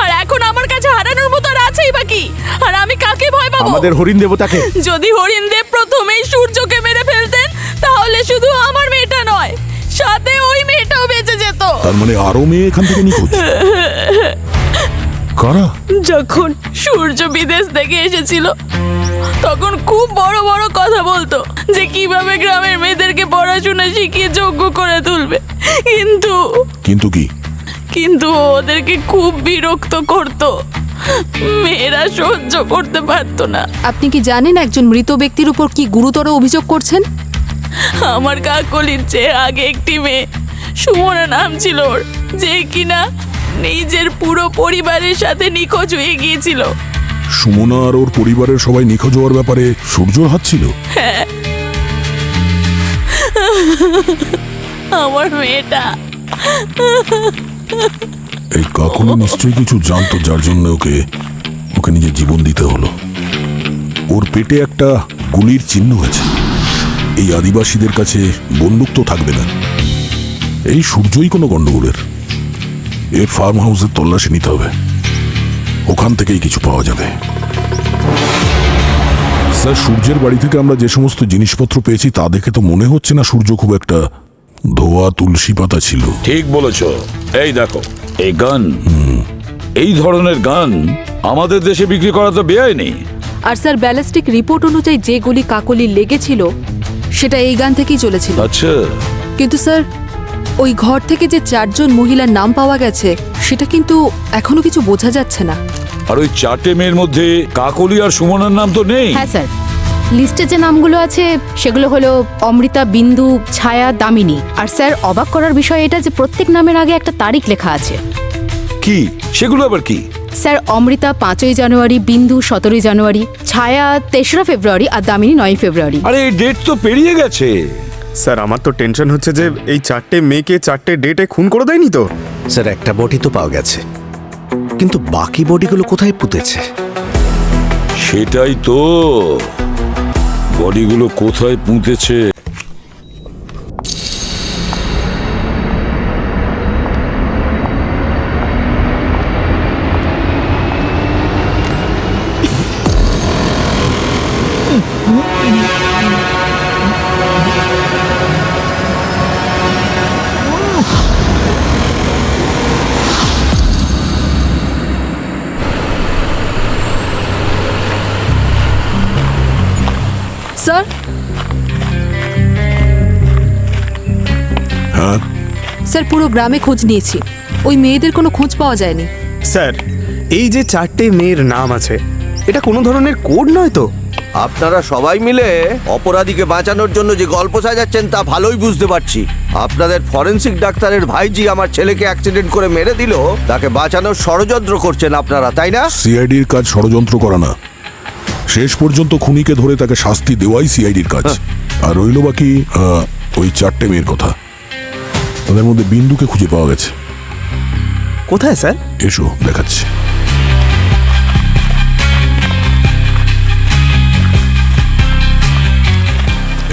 আর এখন আমার কাছে হারানোর মতো আর আছেই বাকি। আর আমি কাকে ভয় পাবো? আমাদের হরিণ দেবতাকে। যদি হরিণ দেব প্রথমেই সূর্যকে মেরে ফেলতেন, তাহলে শুধু আমার মেয়েটা নয়, সাথে ওই মেয়েটাও বেঁচে যেত। তার মানে আরো মেয়ে এখান থেকে নিখোঁজ? কারা? যখন সূর্য বিদেশ থেকে এসেছিল, তখন খুব বড় বড় কথা বলতো যে কিভাবে গ্রামের মেয়েদেরকে পড়াশোনা শিখিয়ে যোগ্য করে তুলবে। কিন্তু কি? কিন্তু ওদেরকে খুব বিরক্ত করত, মেয়েরা সহ্য করতে পারতো না। আপনি কি জানেন একজন মৃত ব্যক্তির উপর কি গুরুতর অভিযোগ করছেন? আমার কাকলির চেয়ে আগে একটি মেয়ে, সুমনা নাম ছিল ওর, যে কিনা নিজের পুরো পরিবারের সাথে নিখোঁজ হয়ে গিয়েছিল। সুমনা আর ওর পরিবারের সবাই নিখোঁজ হওয়ার ব্যাপারে সূর্যর হাত ছিল? হ্যাঁ, আমার মেয়েটা। এই কাকুলি নিশ্চয়ই কিছু জানতো, যার জন্য ওকে নিজের জীবন দিতে হলো। ওর পেটে একটা গুলির চিহ্ন আছে। এই আদিবাসীদের কাছে বন্দুক তো থাকবে না, এই সূর্যই কোনো গন্ডগোলের। এর ফার্ম হাউসের তল্লাশি নিতে হবে, ওখান থেকেই কিছু পাওয়া যাবে। স্যার, সূর্যের বাড়ি থেকে আমরা যে সমস্ত জিনিসপত্র পেয়েছি তা দেখে তো মনে হচ্ছে না সূর্য খুব একটা ধোয়া তুলসী পাতা ছিল। ঠিক বলেছ। এই দেখো, এই গান, এই ধরনের গান আমাদের দেশে বিক্রি করা তো বেআইনি। আর স্যার ব্যালিস্টিক রিপোর্ট অনুযায়ী যে গুলি কাকলির লেগেছিল সেটা এই গান থেকেই চলেছিল। আচ্ছা, কিন্তু স্যার ওই ঘর থেকে যে 4 জন মহিলার নাম পাওয়া গেছে সেটা কিন্তু এখনো কিছু বোঝা যাচ্ছে না। আর ওই 4টে মেয়ের মধ্যে কাকলি আর সুমনার নাম তো নেই। হ্যাঁ স্যার, লিস্টে যে নামগুলো আছে সেগুলো হলো অমৃতা, বিন্দু, ছায়া, দামিনী। আর স্যার অবাক করার বিষয় এটা যে প্রত্যেক নামের আগে একটা তারিখ লেখা আছে। কি সেগুলো আবার কি? স্যার অমৃতা 5ই জানুয়ারি, বিন্দু 17ই জানুয়ারি, ছায়া 3রা ফেব্রুয়ারি আর দামিনী 9ই ফেব্রুয়ারি। আরে এই ডেট তো পেরিয়ে গেছে। স্যার আমার তো টেনশন হচ্ছে যে এই 4টে মেয়েকে 4টে ডেটে খুন করে দেয়নি তো? স্যার একটা বডি তো পাওয়া গেছে, কিন্তু বাকি বডিগুলো কোথায় পুঁতেছে? সেটাই তো, বডিগুলো কোথায় পুঁতেছে। স্যার, হ্যাঁ স্যার পুরো গ্রামে খোঁজ নিয়েছি, ওই মেয়েদের কোনো খোঁজ পাওয়া যায়নি। স্যার এই যে 4টে মেয়ের নাম আছে, এটা কোনো ধরনের কোড নয় তো? আপনারা সবাই মিলে অপরাধীকে বাঁচানোর জন্য যে গল্প সাজাচ্ছেন তা ভালোই বুঝতে পারছি। আপনাদের ফরেনসিক ডাক্তারের ভাইজি আমার ছেলেকে অ্যাক্সিডেন্ট করে মেরে দিল, তাকে বাঁচানোর ষড়যন্ত্র করছেন আপনারা, তাই না? সিআইডির কাজ ষড়যন্ত্র করা না, শেষ পর্যন্ত খুনিকে ধরে তাকে শাস্তি দেওয়াই সিআইডির কাজ। আর রইল বাকি ওই 4টে মেয়ের কথা। তাদের মধ্যে বিন্দুকে খুঁজে পাওয়া গেছে। কোথায় স্যার? এসো দেখাচ্ছি।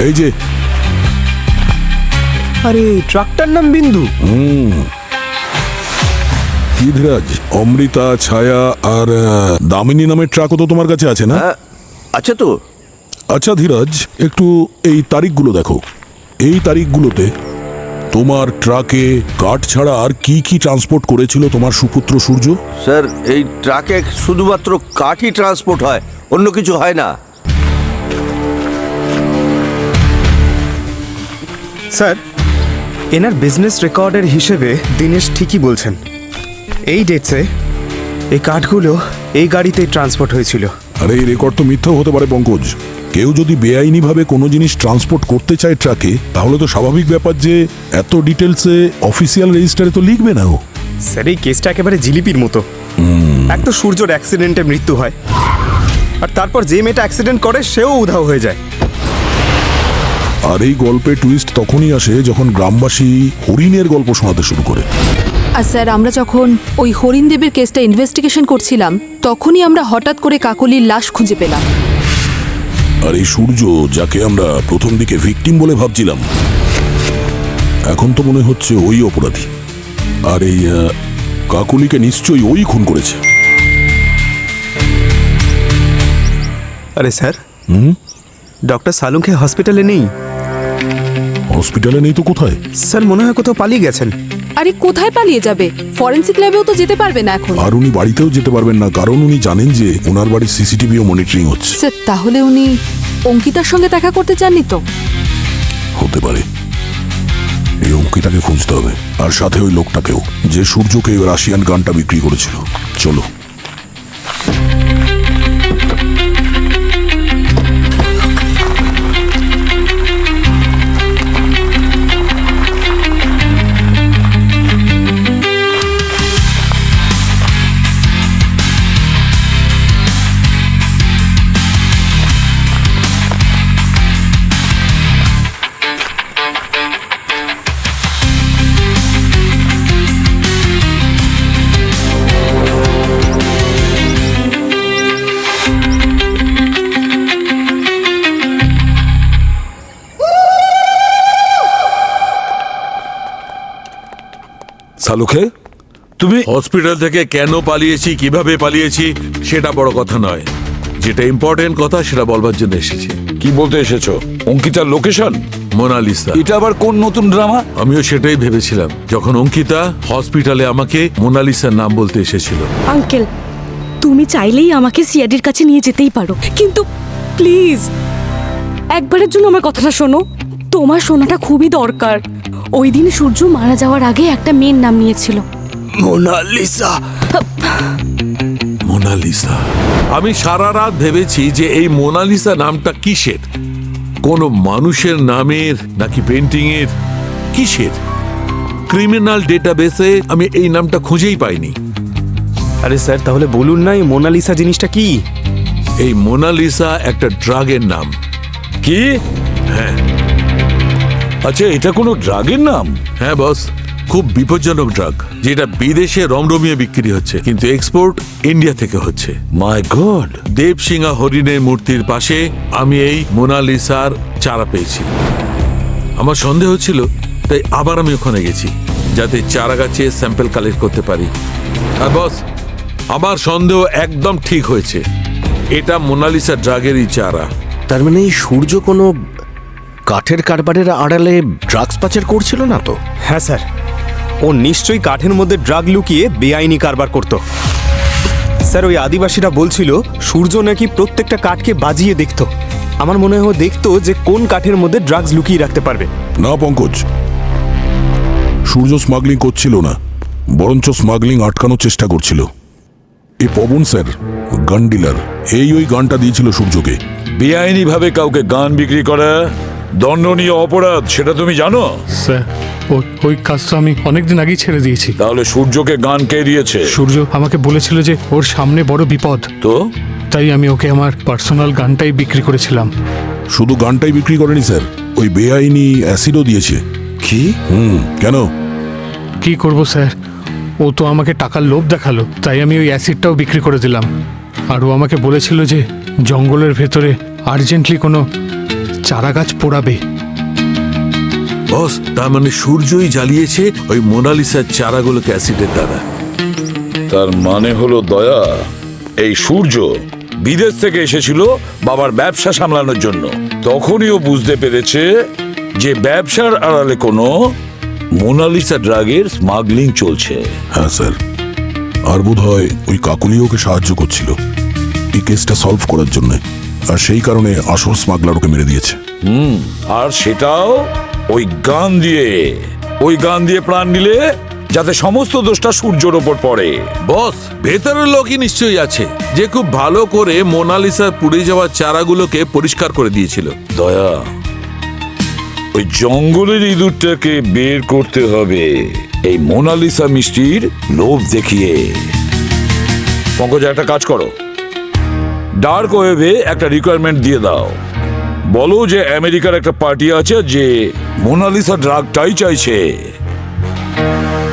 এই যে, আরে ট্রাকটার নাম বিন্দু। কি ধীরাজ, অমৃতা, ছায়া আর দামিনী নামের ট্রাকও তো তোমার কাছে আছে না? আচ্ছা তো। আচ্ছা ধীরাজ, একটু এই তারিখগুলো দেখো। এই তারিখগুলোতে তোমার ট্রাকে কাঠ ছাড়া আর কি কি ট্রান্সপোর্ট করেছিল তোমার সুপুত্র সূর্য? স্যার এই ট্রাকে শুধুমাত্র কাঠই ট্রান্সপোর্ট হয়, অন্য কিছু হয় না। স্যার এনার বিজনেস রেকর্ডের হিসেবে দিনেশ ঠিকই বলছেন, এই ডেটসে এই কাঠগুলো এই গাড়িতে ট্রান্সপোর্ট হয়েছিল। আরে এই রেকর্ড তো মিথ্যাও হতে পারে পঙ্কজ। কেউ যদি বেআইনিভাবে কোনো জিনিস ট্রান্সপোর্ট করতে চায় ট্রাকে, তাহলে তো স্বাভাবিক ব্যাপার যে এত ডিটেলসে অফিসিয়াল রেজিস্টারে তো লিখবে না ও। স্যার এই কেসটা একেবারে জিলিপির মতো। এক তো সূর্যর অ্যাক্সিডেন্টে মৃত্যু হয়, আর তারপর যে মেয়েটা অ্যাক্সিডেন্ট করে সেও উধাও হয়ে যায়। আর এই গল্পে টুইস্ট তখনই আসে যখন গ্রামবাসী হরিণের গল্প শোনাতে শুরু করে। আর স্যার আমরা যখন ওই হরিণ দেবের কেসটা ইনভেস্টিগেশন করছিলাম তখনই আমরা হঠাৎ করে কাকলির লাশ খুঁজে পেলাম। আর এই সূর্য, যাকে আমরা প্রথম দিকে ভিকটিম বলে ভাবছিলাম, এখন তো মনে হচ্ছে ওই অপরাধী। আর এই কাকুলিকে নিশ্চয়ই ওই খুন করেছে। আরে স্যার, ডক্টর সালুংকে হসপিটালে নেই। হসপিটালে নেই তো কোথায়? স্যার মনে হয় কোথাও পালিয়ে গেছেন। আরে কোথায় পালিয়ে যাবে? ফরেন্সিক ল্যাবেও তো যেতে পারবে না এখন। আর উনি বাড়িতেও যেতে পারবেন না, কারণ উনি জানেন যে ওনার বাড়ির সিসিটিভিও মনিটরিং হচ্ছে। স্যার তাহলে উনি অঙ্কিতার সঙ্গে দেখা করতে চাননি তো? হতে পারে। এই অঙ্কিতাকে খুঁজতে হবে, আর সাথে ওই লোকটাকেও, যে সূর্যকে ওই রাশিয়ান গানটা বিক্রি করেছিল। চলো। সালুকে, তুমি হসপিটাল থেকে কেন পালিয়েছি, কিভাবে পালিয়েছি সেটা বড় কথা নয়। যেটা ইম্পর্টেন্ট কথা সেটা বলবার জন্য এসেছি। কি বলতে এসেছো? অঙ্কিতার লোকেশন? মোনালিসা। এটা আবার কোন নতুন ড্রামা? আমিও সেটাই ভেবেছিলাম যখন অঙ্কিতা হসপিটালে আমাকে মোনালিসার নাম বলতে এসেছিল। আঙ্কেল, তুমি চাইলেই আমাকে সিআইডির কাছে নিয়ে যেতেই পারো, কিন্তু প্লিজ একবারের জন্য আমার কথাটা শোনো। তোমার শোনাটা খুবই দরকার। ওই দিন সূর্য মারা যাওয়ার আগে একটা মেয়ের নাম নিয়েছিল, মোনালিসা। মোনালিসা। আমি সারা রাত ভেবেছি যে এই মোনালিসা নামটা কিসের, কোনো মানুষের নামের নাকি পেন্টিং এর, কিসের? ক্রিমিনাল ডেটাবেসে আমি এই নামটা খুঁজেই পাইনি। আরে স্যার তাহলে বলুন না এই মোনালিসা জিনিসটা কি? এই মোনালিসা একটা ড্রাগের নাম। কি? হ্যাঁ। আচ্ছা, এটা কোনো ড্রাগের নাম? হ্যাঁ বস, খুব বিপজ্জনক ড্রাগ, যেটা বিদেশে রমরমিয়ে বিক্রি হচ্ছে, কিন্তু এক্সপোর্ট ইন্ডিয়া থেকে হচ্ছে। মাই গড! দেবসিংহা হরিণের মূর্তির পাশে আমি এই মোনালিসার চারা পেয়েছি। আমার সন্দেহ হচ্ছিল, তাই আবার আমি ওখানে গেছি যাতে চারা গাছে স্যাম্পল কালেক্ট করতে পারি। আর বস, আমার সন্দেহ একদম ঠিক হয়েছে, এটা মোনালিসা ড্রাগেরই চারা। তার মানে এই সূর্য কোনো কাঠের কারবারের আড়ালে ড্রাগস পাচার করছিল না তো? হ্যাঁ স্যার, ও নিশ্চয়ই কাঠের মধ্যে ড্রাগ লুকিয়ে বেআইনি কারবার করত। স্যার ওই আদিবাসীরা বলছিল সূর্য নাকি প্রত্যেকটা কাঠকে বাজিয়ে দেখতো। আমার মনে হয় দেখতো যে কোন কাঠের মধ্যে ড্রাগস লুকিয়ে রাখতে পারবে। না পঙ্কজ, সূর্য স্মাগলিং করছিল না, বরঞ্চ স্মাগলিং আটকানোর চেষ্টা করছিল। এই পবন স্যার, গান ডিলার, ওই গানটা দিয়েছিল সূর্যকে। বেআইনি ভাবে কাউকে গান বিক্রি করা দণ্ডনীয় অপরাধ, সেটা তুমি জানো? স্যার ওই কাজটা আমি অনেকদিন আগেই ছেড়ে দিয়েছি। তাহলে সূর্যকে গান কে দিয়েছে? সূর্য আমাকে বলেছিল যে ওর সামনে বড় বিপদ, তো তাই আমি ওকে আমার পার্সোনাল গানটাই বিক্রি করেছিলাম। শুধু গানটাই বিক্রি করেনি স্যার, ওই বেআইনি অ্যাসিডও দিয়েছে। কি? কেন? কি করব স্যার, ও তো আমাকে টাকার লোভ দেখালো, তাই আমি ওই অ্যাসিডটাও বিক্রি করে দিলাম। আর ও আমাকে বলেছিল যে জঙ্গলের ভেতরে আর্জেন্টলি কোনো চারা গাছ পোড়াবে। বস, তার মানে সূর্যই জ্বালিয়েছে ওই মোনালিসার চারাগুলোকে অ্যাসিডের দ্বারা। তার মানে হলো দয়া, এই সূর্য বিদেশ থেকে এসেছিল বাবার ব্যবসা সামলানোর জন্য। তখনই ও বুঝতে পেরেছে যে ব্যবসার আড়ালে কোনো মোনালিসা ড্রাগের স্মাগলিং চলছে। হ্যাঁ স্যার, আর বোধ হয় ওই কাকুলি ওকে সাহায্য করছিল এই কেসটা সলভ করার জন্য, আর সেই কারণে আসল স্মাগলার ওকে মেরে দিয়েছে। আর সেটাও ওই গান দিয়ে। ওই গান দিয়ে প্রাণ নিলে যাতে সমস্ত দোষটা সূর্যর ওপর পড়ে। বস, ভেতরের লোকই নিশ্চয়ই আছে যে খুব ভালো করে মোনালিসার পুড়ে যাওয়া চারাগুলোকে পরিষ্কার করে দিয়েছিল। দয়া, ওই জঙ্গলের ইঁদুরটাকে বের করতে হবে এই মোনালিসা মিষ্টির লোভ দেখিয়ে। পঙ্কজ, একটা কাজ করো, ডার্ক ওয়েবে একটা রিকোয়ারমেন্ট দিয়ে দাও। বলো যে আমেরিকার একটা পার্টি আছে যে মোনালিসা ড্রাগটাই চাইছে।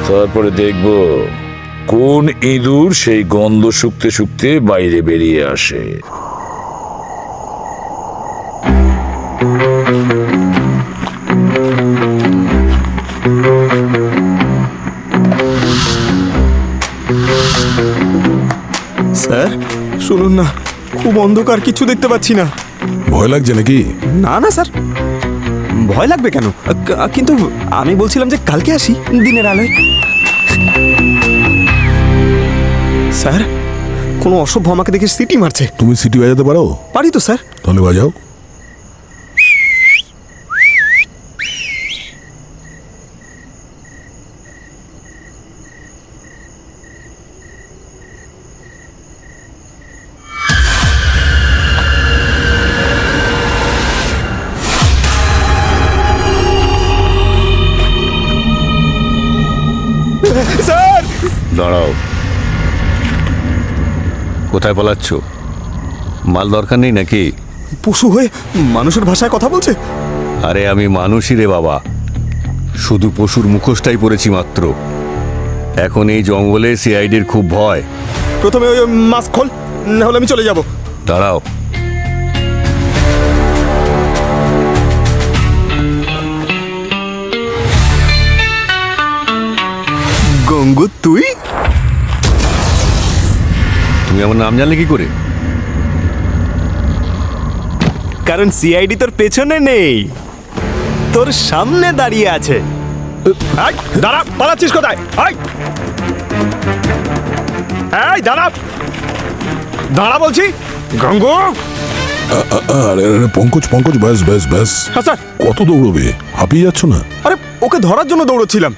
তারপরে দেখবো কোন ইঁদুর সেই গন্ধ শুকতে শুকতে বাইরে বেরিয়ে আসে। স্যার শুনুন না, খুব অন্ধকার, কিছু দেখতে পাচ্ছি না। ভয় লাগছে নাকি? না না স্যার, ভয় লাগবে কেন? কিন্তু আমি বলছিলাম যে কালকে আসি দিনের আলোয়। স্যার, কোনো অসভ্য আমাকে দেখে সিটি মারছে। তুমি সিটি বাজাতে পারো? পারি তো স্যার। তাহলে বাজাও। স্যার দাঁড়াও, কোথায় পালাচ্ছ? মাল দরকার নেই নাকি? পশু হয়ে মানুষের ভাষায় কথা বলছে। আরে আমি মানুষই রে বাবা, শুধু পশুর মুখোশটাই পরেছি মাত্র। এখন এই জঙ্গলে সিআইডির খুব ভয়। প্রথমে ওই মাস্ক খোল, না হলে আমি চলে যাব। দাঁড়াও, গঙ্গু তুই? তুমি আমার নাম জানলে কি করে? কারণ সিআইডি তোর পেছনে নেই, তোর সামনে দাঁড়িয়ে আছে। দাঁড়া, পালাচ্ছিস কোথায়? দাঁড়া, দাঁড়া বলছি। গঙ্গু! আরে আরে পঙ্কজ, পঙ্কজ, ব্যাস ব্যাস ব্যাস। হ্যাঁ স্যার। কত দৌড়বে? হাঁপিয়ে যাচ্ছ না? আরে ওকে ধরার জন্য দৌড়চ্ছিলাম।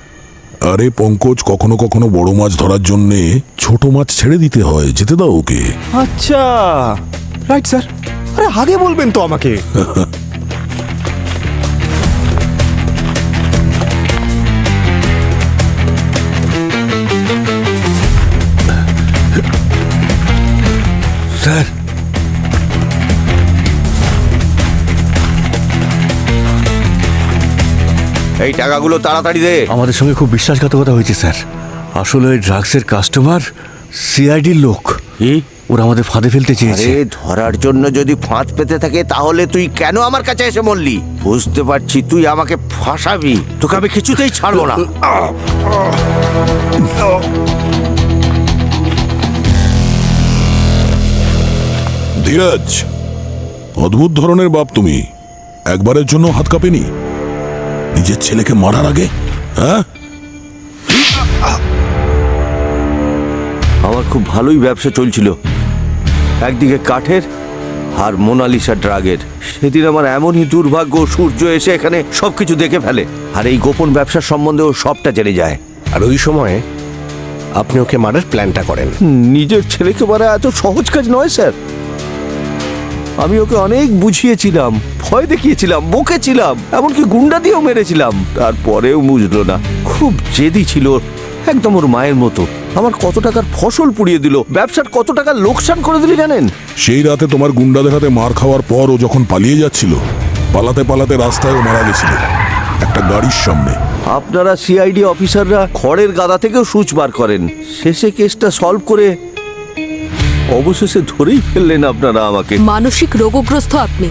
আরে পঙ্কজ, কখনো কখনো বড় মাছ ধরার জন্যে ছোট মাছ ছেড়ে দিতে হয়, যেতে দাও ওকে। আচ্ছা, রাইট স্যার। আরে আগে বলবেন তো আমাকে। স্যার, এই টাকাগুলো তাড়াতাড়ি দে। আমাদের সঙ্গে খুব বিশ্বাসঘাতকতা হয়েছে স্যার। আসলে ওই ড্রাগসের কাস্টমার সিআইডির লোক। ওরা আমাদের ফাঁদে ফেলতে চেয়েছে। আরে ধরার জন্য যদি ফাঁদ পেতে থাকে তাহলে তুই কেন আমার কাছে এসে বললি? বুঝতে পারছি তুই আমাকে ফাঁসাবি, তোকে আমি কিছুতেই ছাড়বো না। ধীরাজ, অদ্ভুত ধরনের বাপ তুমি। একবারের জন্য হাত কাঁপেনি নিজের ছেলেকে মারার আগে? হ্যাঁ, আমার খুব ভালোই ব্যবসা চলছিল, একদিকে কাঠের আর মোনালিসা ড্রাগের। সেদিন আমার এমনই দুর্ভাগ্য, সূর্য এসে এখানে সবকিছু দেখে ফেলে, আর এই গোপন ব্যবসার সম্বন্ধে ও সবটা জেনে যায়। আর ওই সময় আপনি ওকে মারার প্ল্যানটা করেন। নিজের ছেলেকে মারা এত সহজ কাজ নয় স্যার। আমি ওকে অনেক বুঝিয়েছিলাম, ভয় দেখিয়েছিলাম, বকেছিলাম, এমনকি গুন্ডা দিয়েও মেরেছিলাম, তারপরেও বুঝলো না। খুব জেদি ছিল, একদম ওর মায়ের মতো। আমার কত টাকার ফসল পুড়িয়ে দিল, ব্যবসার কত টাকা লোকসান করে দিল জানেন? সেই রাতে তোমার গুন্ডাদের হাতে মার খাওয়ার পর ও যখন পালিয়ে যাচ্ছিল, পালাতে পালাতে রাস্তায় ও মারা গেছিল একটা গাড়ির সামনে। আপনারা সিআইডি অফিসাররা খড়ের গাদা থেকেও সুচ বার করেন, শেষে কেসটা সলভ করে অবশেষে ধরেই ফেললেন আপনারা আমাকে। মানসিক রোগগ্রস্ত আপনি,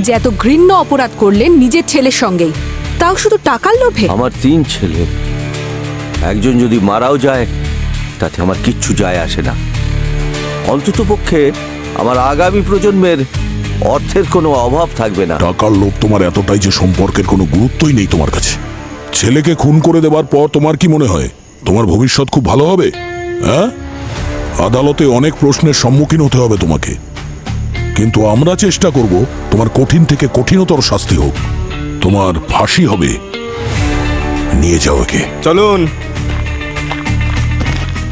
যে এত ঘৃণ্য অপরাধ করলেন নিজের ছেলের সঙ্গেই, তাও শুধু টাকার লোভে। আমার 3 ছেলে, একজন যদি মারাও যায় তাতে আমার কিচ্ছু যায় আসে না। অন্তত পক্ষে আমার আগামী প্রজন্মের অর্থের কোনো অভাব থাকবে না। টাকার লোভ তোমার এতটাই যে সম্পর্কের কোনো গুরুত্বই নেই তোমার কাছে। ছেলেকে খুন করে দেবার পর তোমার কি মনে হয় তোমার ভবিষ্যৎ খুব ভালো হবে? হ্যাঁ, আদালতে অনেক প্রশ্নের সম্মুখীন হতে হবে তোমাকে, কিন্তু আমরা চেষ্টা করব তোমার কঠিন থেকে কঠিনতর শাস্তি হোক, তোমার ফাঁসি হবে। নিয়ে যাও একে। চলুন,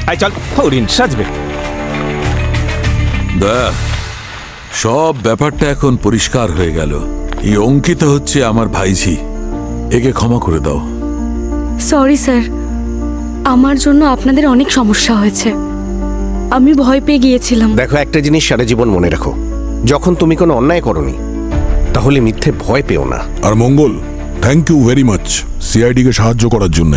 আয় চল হরিণ সাজবে। দেখ, সব ব্যাপারটা এখন পরিষ্কার হয়ে গেল। এই অঙ্কিত হচ্ছে আমার ভাইঝি, একে ক্ষমা করে দাও। সরি স্যার, আমার জন্য আপনাদের অনেক সমস্যা হয়েছে, আমি ভয় পেয়ে গিয়েছিলাম। দেখো, একটা জিনিস সারা জীবন মনে রাখো, যখন তুমি কোনো অন্যায় করনি তাহলে মিথ্যে ভয় পেও না। আর Mangal, thank you very much CID কে সাহায্য করার জন্য।